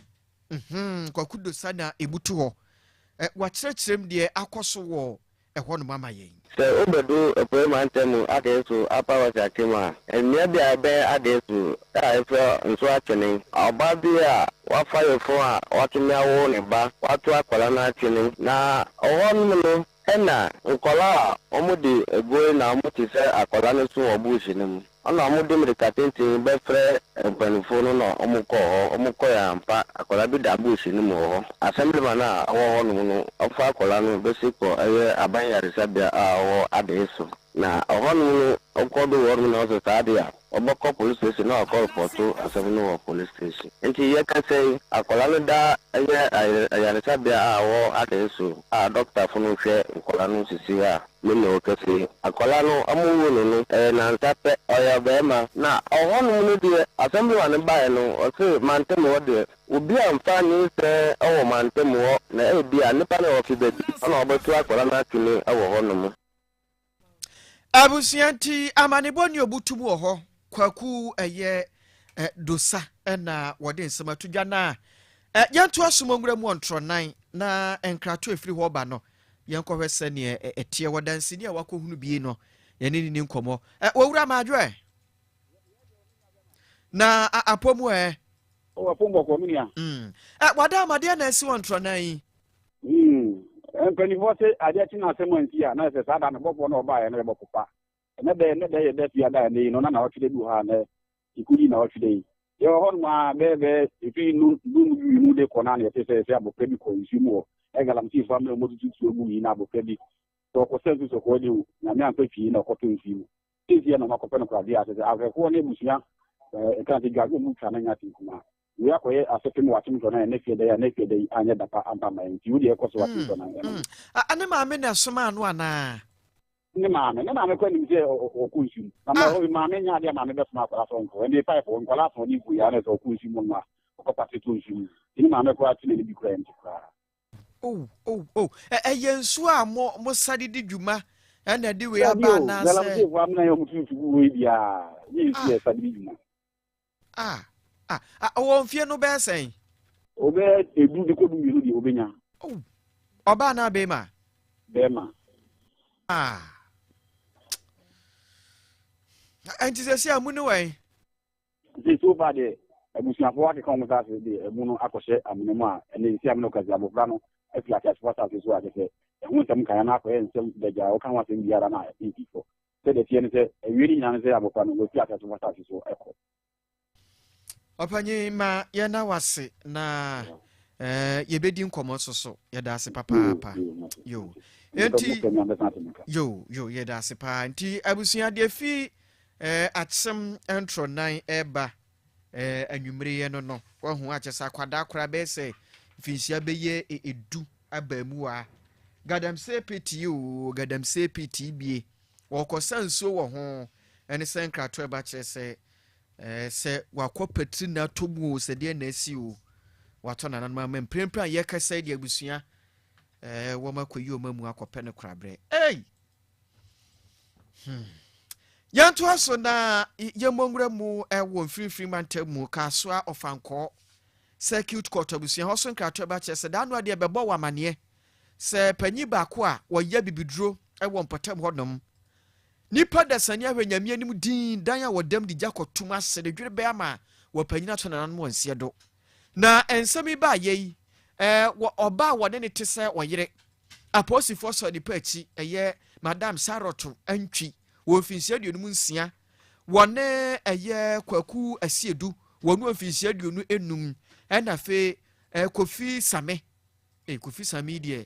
kwaku dosa na ebutu ho wa kirekirem de akoso wo ehwo no mama yen se obedu epoemantemu adeso apa wasakema enya bia be adeso efo nso atwene obabia wafaye fo a watumi awo ne ba watu akwala na atwene na ohon no ena nkola omudi ego na omoti se akwala no so obushi nim ana omudi mrikatenti be fre empanifo no no omukọ ya mpa akwala bi da bushi nim ho assemblyman a wo no ofa akwala no be siko eye abanyare sabia a wo adeso na ohon no okodo wo no so sadia oboko police station na call porto asabino police station enti ye ka say akola no da ayane sabia a wo adeso a doctor funu hwe akola no sisi a me o ka say akola no amuwo no na ntape oya bema na ohon no de assembly wan ba no o say mantem wo de obi amfa ni se owo mantem wo na e bia nipa na o fi be na obetu akola na tuni awo hono abusianti amaniboni obutumu oho kwaku eye dosa na wode nsema tudwa na yanto asomongura mu ontronan na enkrato efiri ho ba no yanko hwese ne etie wodansi ne wakohunu bie no yene ni nkomo wawura maadwe na apomu o apombo ko minia wada amade na esi ontronan empani vote ade ti na semonti a na se sada na bobo na oba ya na bopopa ne de ye de fia da ni no na otwede du ha na ikudi na otwede yo hon ma bebe ifi nu de kona na te se abope bi ko nsumu e galam ti family mo tutu ogu yi na abope bi to ko sense so ko di na me anpe fi na ko to nsumu ti ya na makope no kwa dia se ave ko ne busia e kan ti gago mu tana nya ti kuma we akoye asete mu watim to na ne fie de anya dapa amba ma nti wo de ko so watim to na ane ma me na soma anu ana ne ma me kwa ni je okunsu na ma me nya de ma me be soma kwa so nko ndi pipe on kwala so ni bu ya na so okunsu mu ma ko pati to nsu ni ma me kwa ti ne bi kwa nti kwa yensu a mo sadi di dwuma na di we aba na se galam ti wa na yo mutu we dia ni si sadi di dwuma won fie no be sen obe edu de ko du mi di obenya oba na be ma anti se sia mu no wen ti so ba de abusuafo wa ke kan mo ta se de mu no akose amene mu a ene sia me no kazi abofra no afia ka sport as so ake se ɛho nsɛm kan na akɔyɛ nsɛm dagya woka ho asɛm biara na ɛntifo sɛ de tie ne sɛ awie ne nyinaa ne sɛ abɔfra no wɔfi asase so asase so ɛkɔ ɔpanyin ma yɛna wase na yɛbɛdi nkɔmmɔ so yɛda ase papaapa yo enti yo yɛda ase paa nti abusuadeɛ fi akyem ntronan ɛba anwummereyɛ no wahu akyɛ sɛ akwadaa kora bɛyɛ sɛ mfinhyia bɛyɛ edu aba mu a gadamsɛ peti bie wɔkɔsa nsuo wɔ ho ɛne sɛ nkrato ɛba kyerɛ sɛ wakɔ patri na atɔ mu o sɛ deɛ na asi o watɔ nananom ama mprempren a yɛkasa de abusua wɔma kɔyi ɔma mu akɔpɛ no koraberɛ yɛntoa so na yɛmmɔnwura mu ɛwɔ mfimfini mantam mu kaasoa ɔfankɔɔ circuit court abusua hɔ so nkrato ɛba kyerɛ sɛ daa no adeɛ bɛbɔ wɔ amanneɛ sɛ panyi baako a wɔyɛ bibiduro ɛwɔ mpɔtam hɔnom nipa da sani ahwɛ nyame anim din dan a wɔdam de gya kɔtom ase de dwere bɛyɛ ma wɔpanyina to nananom wɔnseɛ do na ensɛm yi ba yɛyi ɔba a wɔne ne te sɛ ɔyere aposifoɔ sɔ nipa akyi ɛyɛ madam saroto antwi wɔ mfinhyia aduonu nsia wɔne ɛyɛ kwaku asiedu wɔne mfinhyia aduonu enum ɛna afei kofi same deɛ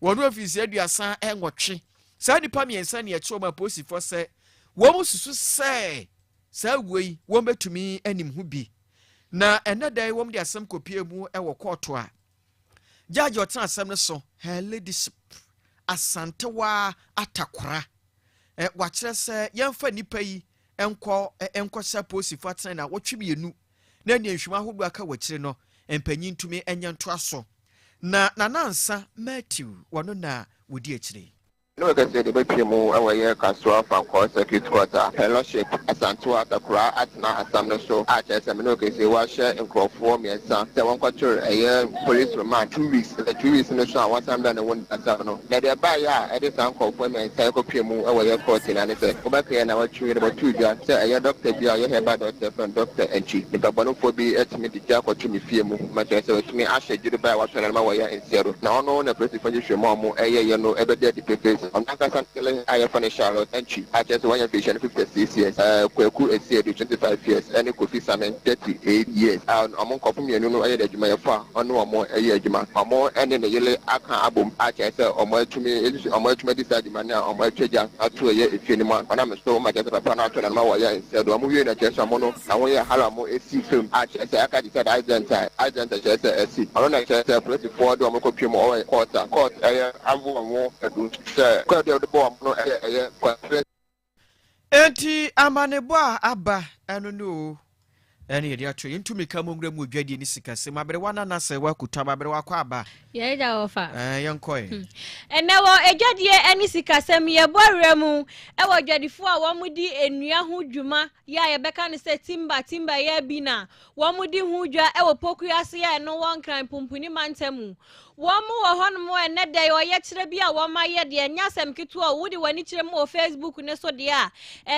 wɔne mfinhyia aduasa ɛnwɔtwe saa nipa miɛnsa ne ɛkyerɛ ma aposifoɔ sɛ wɔn susu sɛ saa wei wɔn bɛtumi anim ho bi na ɛnɛ dɛ wɔn de asɛm kopie mu ɛwɔ kɔɔto a judge ɔtena asɛm no so her ladyship asantewa atakora wakyerɛ sɛ yɛmfa nipa yi ɛnkɔhyɛ aposifoɔ atena na wɔtwe mmienu na ne nhwuma ahodoɔ aka wɔkyire no mpanyin ntumi ɛnyɛ ntoa so na nanansa Matthew wɔno na wɔdi akyire No, I can say the baby mu away Castle from Court Circuit Court, Fellowship, Asantua, the Kura, Atna, Asam, so I just a minute, say, wash and crop for me, and son, the 1 quarter a year police remand 2 weeks, the 2 weeks in the show, one time than the 1 Asano. Let their buyer at this uncle for me and Psycho Pimu away court in and say, Obaka and I was chewing about 2 years, say, a doctor, be a hair by doctor from Doctor and Chief. The Babanophobia estimate the jack or to me, Fimu, much as to me, I should do the buy what I'm away in zero. Now, no, the president, Momo, a year, no, ever did the papers. On Ananse, I have finished Charlotte and Chief. I just want your patient 56 years, Kwaku SC 25 years, and it could be some 38 years. And among company, you know, I had my far, or no more a year, or more, and in the yellow Aka album, I just or more to me, or more to me decide my now, or my treasure, or 2 years if you want. And I'm so much as a panel and my wire instead of moving a chest mono, and we are Halamo SC film. I just I can decide I just SC. I don't just a place for the Omocopum or quarter, I will more the bomb no enti amanebo aba eno no ene yedi atwe ntumi ka mongra mu dwadi ni sikase mabere wana na se wakuta mabere wakwa aba ye da ofa yenkoe ene wo edwadie eni sikasem ye borɛ mu e wo dwadifo a wo mudi enua ho dwuma ya ye beka ne se timba ye bi na wo mudi ho dwa e wo poku ase ya no won kran pumpuni mantamu womu wo hono ene de wo ye kire bi a wo ma ye de nyasem keto o wudi wani kire mu o Facebook ne so de a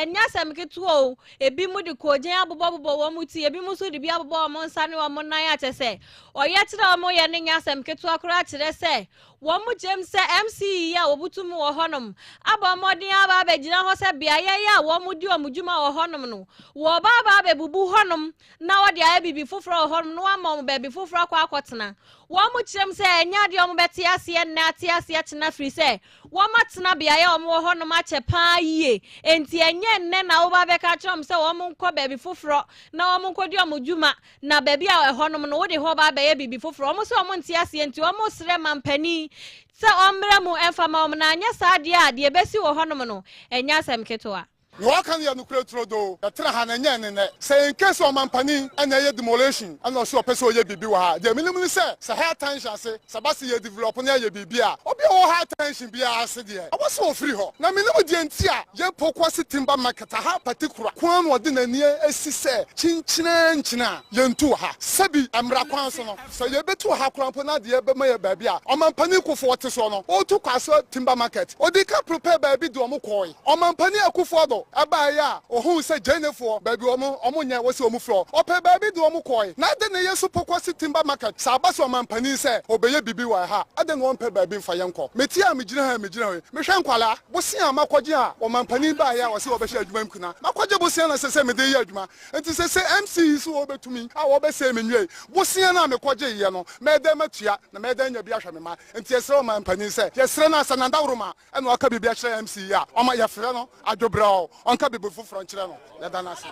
nyasem keto o ebi mu de kogen abobobo wo mu ti ebi mu so de bi abobo mo nsa ne wo mo nan ya tese o ye kire wo mo ye ne nyasem keto akora kire se wo mu jem se MC ya obutum wo honom aba modin aba be gina ho se bia ye ya wo mu di o mu djuma wo honom no wo baba be bubu honom na wo de a bibi foforo wo honom no ama mo be bi foforo akwa akotena wo mu kire se nya de o mo beti ase na ate ase tena firi se wo matena bia ye o mo wo honom ache pa yie enti enye nne na wo ba be ka kire se wo mu nkɔ be bi foforo na wo mu nkɔdi o mu djuma na be bia wo honom no wo de ho ba be ye bibi foforo wo mu se wo mu nte ase enti wo mu sre mampani se omra mu enfama om na anya saade a de besi wo honom no enya asem ketoa no kan ya nukure trodo ya tra ha na nya ne se in case o mampani ana ye demolition ana so person ye bibi wa ha de minimum se high tension se sabasi ye develop na ye bibi a obi o high tension bia ase de a was so free ho na minimum de ntia ye pokwase timber market ha particular kwan wo de nani esi se chinchina ye ntu ha sabi amra kwan so no so ye betu ha kwan po na de ye be ma ye baby a o mampani kofo wote so no o tu kwaso timber market o de ka prepare baby do o mo koi o mampani akofo do o aba ya ohun se jenefo baby omo nya wose omu fro ope baby do omu koi na de ne yeso pokwa timber market sa aba so mampani se obeye bibi wa ha ade no ompe baby mfa yenko meti a megyina ha me hwe nkwala bosi a makwaje a o mampani ba ya wose obehye adwuma mkuna makwaje bosi na se me de ye adwuma enti se MC so obetumi a wo be se me nwe bosi na mekwaje ye no me de matua na me de nya bi ahwe me ma enti yesre o mampani se yesre na sananda woroma eno aka bibi ahwe MC ya o ma yefre no adwobrao onka bibi fufuro nkyere no ya dana se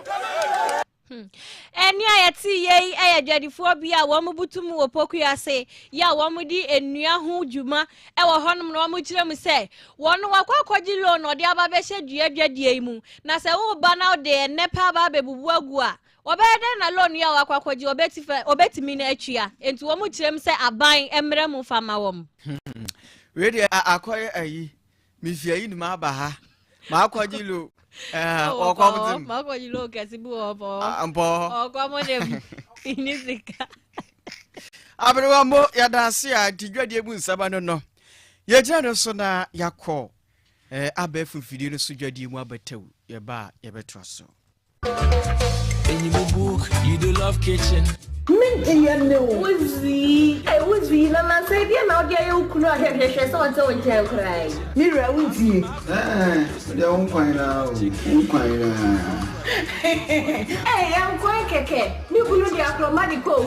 eni ayati ye ayadwadifo bia wo mubutum wo pokuase ya wo mudi enua ho dwuma e wo honom no mo kirem se wono wakwakwagi loan ode aba be hye duadwadie mu na se wo ba na ode nepa ba bebubu agu a obede na loan ya wakwakwagi obetimi na atwia enti wo mo kirem se aban emre mu fama wom we dey akoye ayi mi fi ayi ni ma ba ha ma akwagi lo okwamutim makwaji lo kasibu obo okwamodem inizika abrewa ya danse a tidwadie bu nsaba no ye gina no so na yakọ abefu fidie no so dwadie mu abatew ye ba ye betro so in your book you do love kitchen Uzi na nasaidia na odia ya ukunu ahwehwehwe so wonte wonte krai Mira uzi de unkwaina ankwan keke ni bulu di akromadico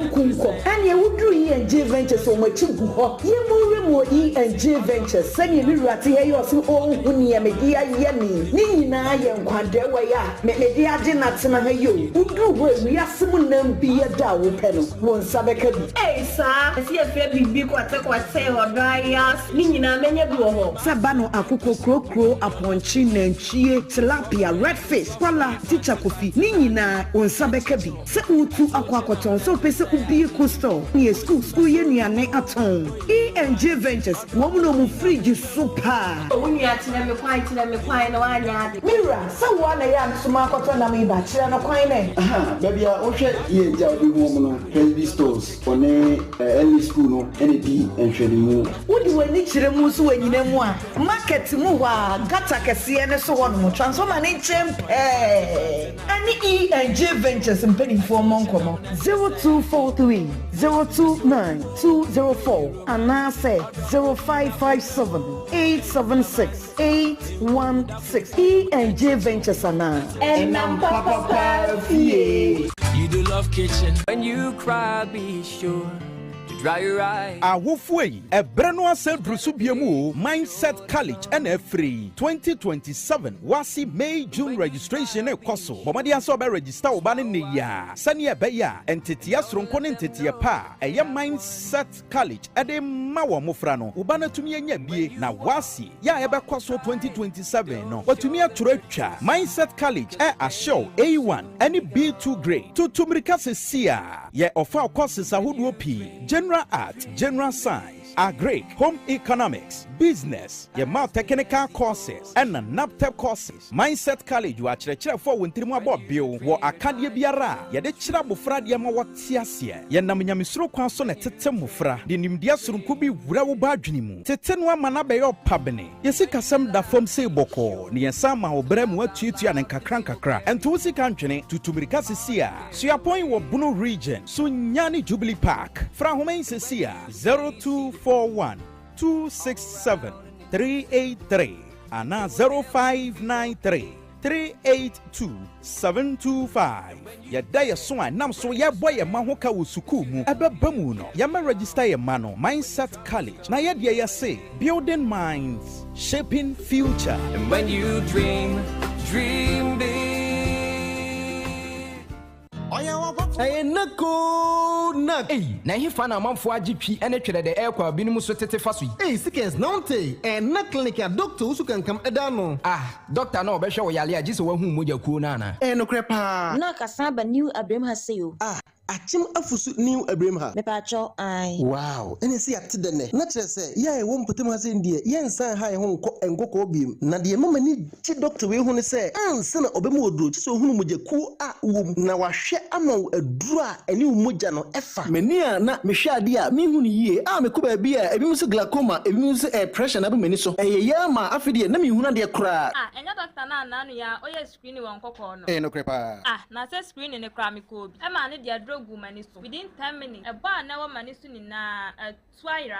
ukunko anye wudru E&J Ventures o machigu ho ye mo E&J Ventures sani mira te he yo so ohuni ya media ye ni nyina ye nkwade wa ya media age na tena he yo wudru ho wi asem nam bi ye da wo pe no won sabeka bi sa si efe bibi kwate hodaya ni nyina menye bi wo ho sabano akoko krokro aponchi nantwie tilapia redfish kwala ticha kofi ni nyina won sabeka bi se utu akwakoton so pese ubi coastal ni school ye nuane aton E&J Ventures wo mu no mu fridge super woni atena me kwai na wanya ade mira sa wa na ya nsoma akoton na me ba kire na kwan ne babia o hwe ye ja obi ho mu no Cresby stores one early school no ND enhwene mu wodi wani kire mu so wanyina mu a market mu wa gata kese ne so ho no transformer ne chempe ani E&J Ventures mpeni for monkomo 0243 029 204 Ananse 0557 876 816 E&J Ventures ana papa fie you do love kitchen when you cry be sure dry your eye. Awofui ebrano asendrusu biemu Mindset College and free 2027 wasi May June registration ekoso bomadi aso be register obane ne ya sane ebe ya entity asronko ne entity pa eye Mindset College ede ma wo mofra no obana tumi anya bie na wasi ya ebe kwaso 2027 no watumi aturo atwa Mindset College show A1 any B2 grade to tumrika sesia ye offer courses ahodo pi General Art, General Science, Agric, Home Economics, Business, your mouth technical courses, and a NAPTEP courses. Mindset College, you are chere for wintrimu about bill, wa akadia biara, ya de chira bufra dia ma watiasia, ya namnyamisro kwanso na tete mufra, di nimdia surunkubi wura wo badwinimu. Tete no amana be yo pabene. Yesi kasam da fom se boko, ni yesama obremu atuitu ya nkakra, ento usi kantwene tutumirika sisia. So ya point wo Bunu region, so nyani Jubilee Park. Fra home Sia 0241 267 383 and 0593 382 725. Ya daya so nam so ya boy ya mahoka wo suku mu ebebamu no ya ma register ya mano Mindset College na ya dia ya say building minds shaping future. And when you dream big. Hey, nako na. Hey, na hi fa na manfo agp ene twere de aircraft binimu so tete fa so yi. Hey, sickness nonte. Na clinic ya doctor usu kan kam eda no. Doctor na obehwe wo yale agise wa hu moja kuo na na. No crepa. Na kasaba new Abraham Haseyo. achim afusu new Abraham ha. Mepacho ai. Wow. Ene si ate de ne. Na kire se ya e wo mpotem ha se ndie. Ye nsan ha ye ho nkoko obiem. Na de mama ni ti doctor we hu ne se anse na obemu oduro ti so hunu mojaku a wom na wahwe ama aduro a ene moja no efa. Mani a na mehwe ade a me hu ne yie a me ko ba bi a ebi mu se glaucoma ebi mu se pressure na be mani so. Ya ma afide na me hu na de kra. Enya doctor na nanu ya oye screen won kokko no. No krepa. Na say screen ne kra me ko bi. E ma ne de drug mani so. Within 10 minutes. E ba na wa mani so ni na twaira.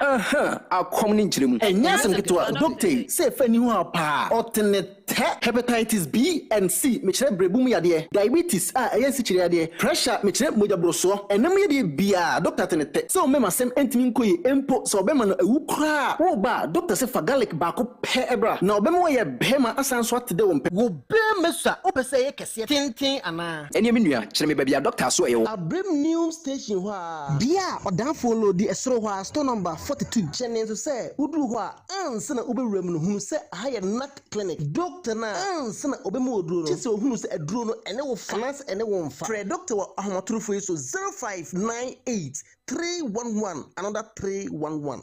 Akom ni nchiremu. Enya sem ketwa doctor say fa ni ho apa. Otene hepatitis B and C me kire brebu mu yade. Diabetes eyen si kire yade. Pressure me kire moja broso. Enam yade bia doctor tenete. So me masem entimi nkoyi empo so be ma no ewu kra. Wo ba doctor say fa garlic ba ko pe ebra. Na obe mo ye bema asan so atede wo mpe. Wo be mesa opese ye kese tintin ana. Eni me nua kire me ba bia doctor so ewo. Abrim new station ho a. Bia odan follow the esro ho a store number 42. Jennings say udu ho a anse na obewura mu no hunu say higher nut clinic. Doctor na anse na obemu oduro no. Tise ohunu say aduro no ene wo finance ene wo mfa. Pre doctor wa ahomaturu fo so 0598 311 another 311.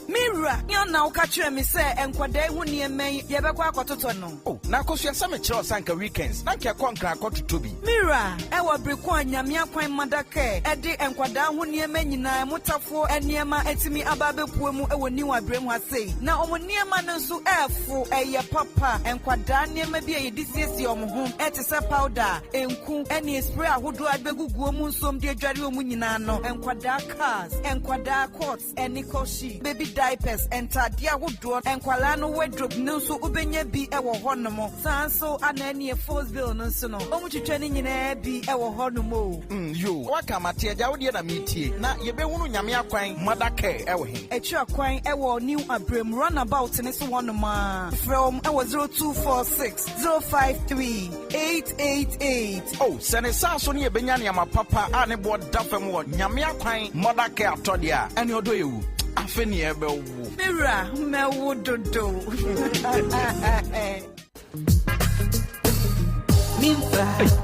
Mira, you now catch me say enkwade hu nieme ye bekwa akototo no. Oh, na kosu sa me kire sanka weekends. Na ke kwankra akototo bi. Mira, e wo breko anyame akwan madaka e de enkwada hu nieme nyina mutafo eniema etimi ababepuo mu e woni wa brem ha sei. Na omo niema no nso efo eye papa enkwada niema bi e disiesie omo ho e te se powder enku eni spray ahodo abeguguo mu nsom de adware omu nyina no enkwada cars enkwada coats eni koshi baby diapers enter dia wodo enkwala no wardrobe no so ubenye bi e wo honomo sanso anani e force bill no so no omu twetwa ni nyina bi e wo honomo yo waka mate agya wo de na metie na ye be hunu nyame akwan madaka e wo he echi akwan e wo new abrem runabout ne so honoma from e wo 0246 053 888 oh sene sanso ne ye benya ne papa a ne bo dafam wo nyame akwan madaka atode a ene odo yewu afeni ebe wo Mira mewo dodo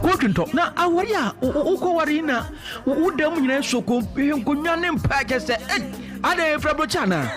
Kokinto na awari a ukowari na udam nyina soko nkonwa ne mpa kese Ade Fabro Chana.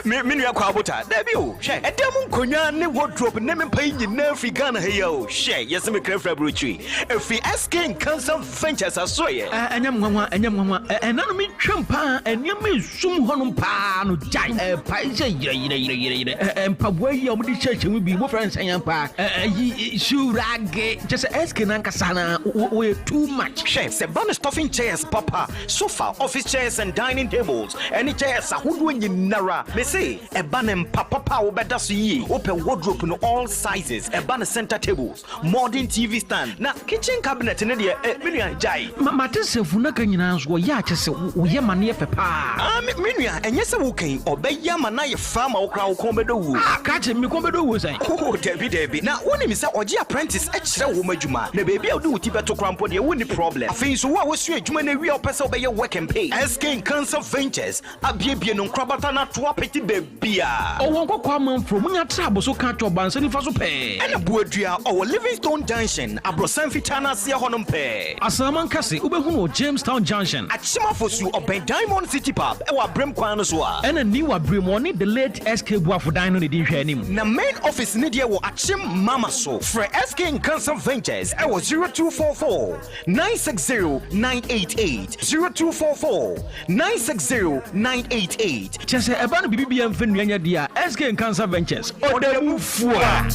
Me ya kwa bota. Debi o. She. Edem nkonya ne wardrobe ne me pan nyina African he yo. She. Yes me kra Fabro chi. Efi SK Cancer Ventures asoye. Anyam nwanwa enanu me twempa enyam sum honum pa no jai. Pa je yire. Empabwa yi omdi cheche mu bi mo friends anyampa. Yi shurage. Just SK nankasa na we too much. She. Se ban stuffing chairs papa. Sofa, office chairs and dining tables. Any yes, I would win you nara. Me say a banner papa will better see open wardrobe in all sizes, a banner center tables, modern TV stand, now kitchen cabinet in the million jai. Matisse Funakanians were yaches, Yamania papa. Minia, and yes, okay, obey Yamana farm or crowd comedo. Catch him, Comedo was I. Oh, Debbie. Now, when he said, Oji apprentice, extra woman, Juma, the baby will do Tibet to cramp on your winning problem. I think so. What was your Jumani real person by your work and pay? SK Cancer Ventures. Abie no krabata na to apeti bebia o won kokwa man from nya trabo so ka to ban sani fa so pe ena buadua o Livingstone Junction abrosan fitana se honom pe asaman kase ubehunu Jamestown Junction achimafosu oben Diamond City Pub e wa brem kwan no so a ena ni wa brem oni the late SK Buafodan no di hwe anim na main office ni de wo achim mama so for SK Cancer Ventures e wo 0244 960 988 0244 960 988 Chese eba no bibi bia mfa nuanya dia SK Cancer Ventures odamufua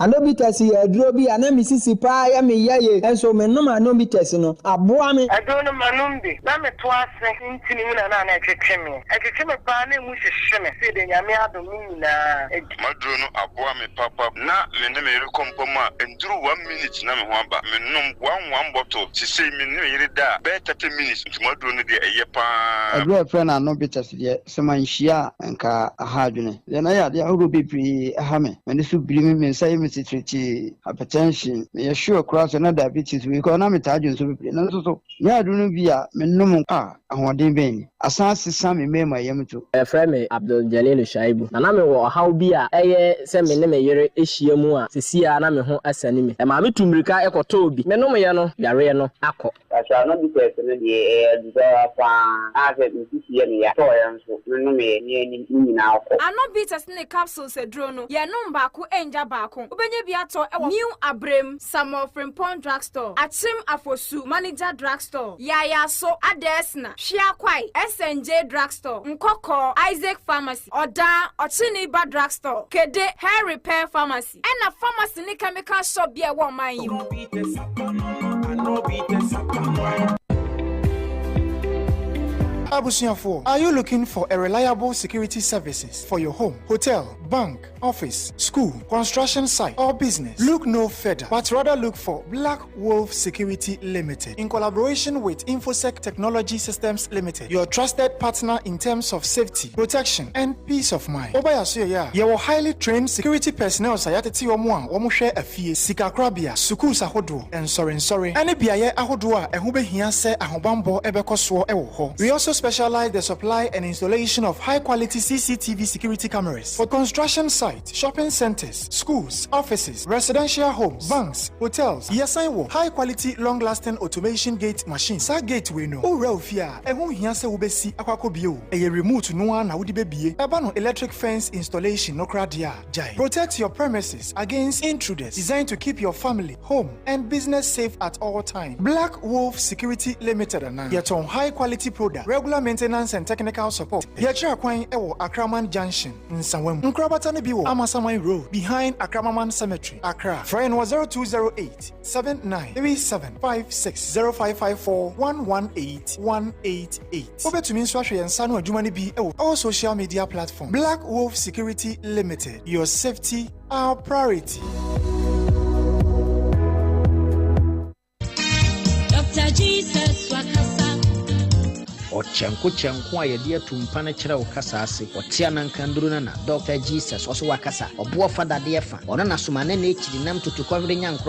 Anobitas ya duro bi ana misisi pa ya me yaye enso me no anobitas no aboa me adono manumbi na me to ase ntini mu na na etwetwe me pa na mu hwehwe me se de nyame adom nyina maduro no aboa me papa na me ne me rekompoma enduru 1 minute na me ho aba me nom 1 bottle sisi me ne yire da be 30 minutes maduro no de eye pa aduro friend anobitas de semanhia nka ahadwene de na ya de ahoro bebre aha me ne so biri me nsa me treat hypertension, me sure cross another diabetes, we call me Tajun so be no so. Ya do no be a me no ahoden ben. Asase sam me my yamto. E friend me Abdul Jalil Shaibu. Na me wo how bi a eye se me ne me yere ehia mu a sesia na me ho asani me. E ma me tumrika ekoto obi. Me no me ye no yare no akọ. Asha no bi tese no de desire fa ase bi sie ne ya to yan so no me ni nyina akọ. Ano bi tese ne capsule se dro no ye no mbaako enja baako. Obenye bi ato e wo New Abrem Samuel Frimpong Drugstore. Achim Afosu Manager Drugstore. Yaya so Adesna. Hwiakwai SNJ Drugstore. Nkoko Isaac Pharmacy. Oda Ochiniba Drugstore. Kede Hair Repair Pharmacy. And a pharmacy ni chemical shop bi e wo man yi. Abusiafo, are you looking for a reliable security services for your home, hotel, bank, office, school, construction site, or business? Look no further, but rather look for Black Wolf Security Limited in collaboration with InfoSec Technology Systems Limited, your trusted partner in terms of safety, protection, and peace of mind. Obayasuya, your highly trained security personnel sayateti omo share afie, sikakrabia, suku sahodo, and sorry. Any biaye ahodoa ehube hia se ahobambo ebekoswo ewo ho. We also specialize the supply and installation of high-quality CCTV security cameras for construction sites, shopping centers, schools, offices, residential homes, banks, hotels. Yes, I will. High-quality, long-lasting automation gate machines. Sa gate we know. Oh, Ralphia. Ehun hiase ubesi akwako bio. Eye remote no na wudi bebie. Ebano electric fence installation no kradia. Jai. Protect your premises against intruders. Designed to keep your family, home, and business safe at all times. Black Wolf Security Limited and yet on high-quality product. Regular maintenance and technical support. Yachira Kwan Ewo Akraman Junction in Sanwem. Nkrabatani Biwo Amasamai Road behind Akramaman Cemetery, Accra. Phone was 0208 793756 0554 118 188. Over to Minswashe and Sanu Jumani B. All social media platform. Black Wolf Security Limited. Your safety, our priority. Dr. Jesus Wakasa. Ochenko a yɛde atumpa no kyerɛ wo kasa ase ɔtea na nkanduru na Dr. Jesus ɔso wakasa ɔboɔ fa dadeɛ fa ɔno na soma ne na ekyiri nam totokɔhwere nyankro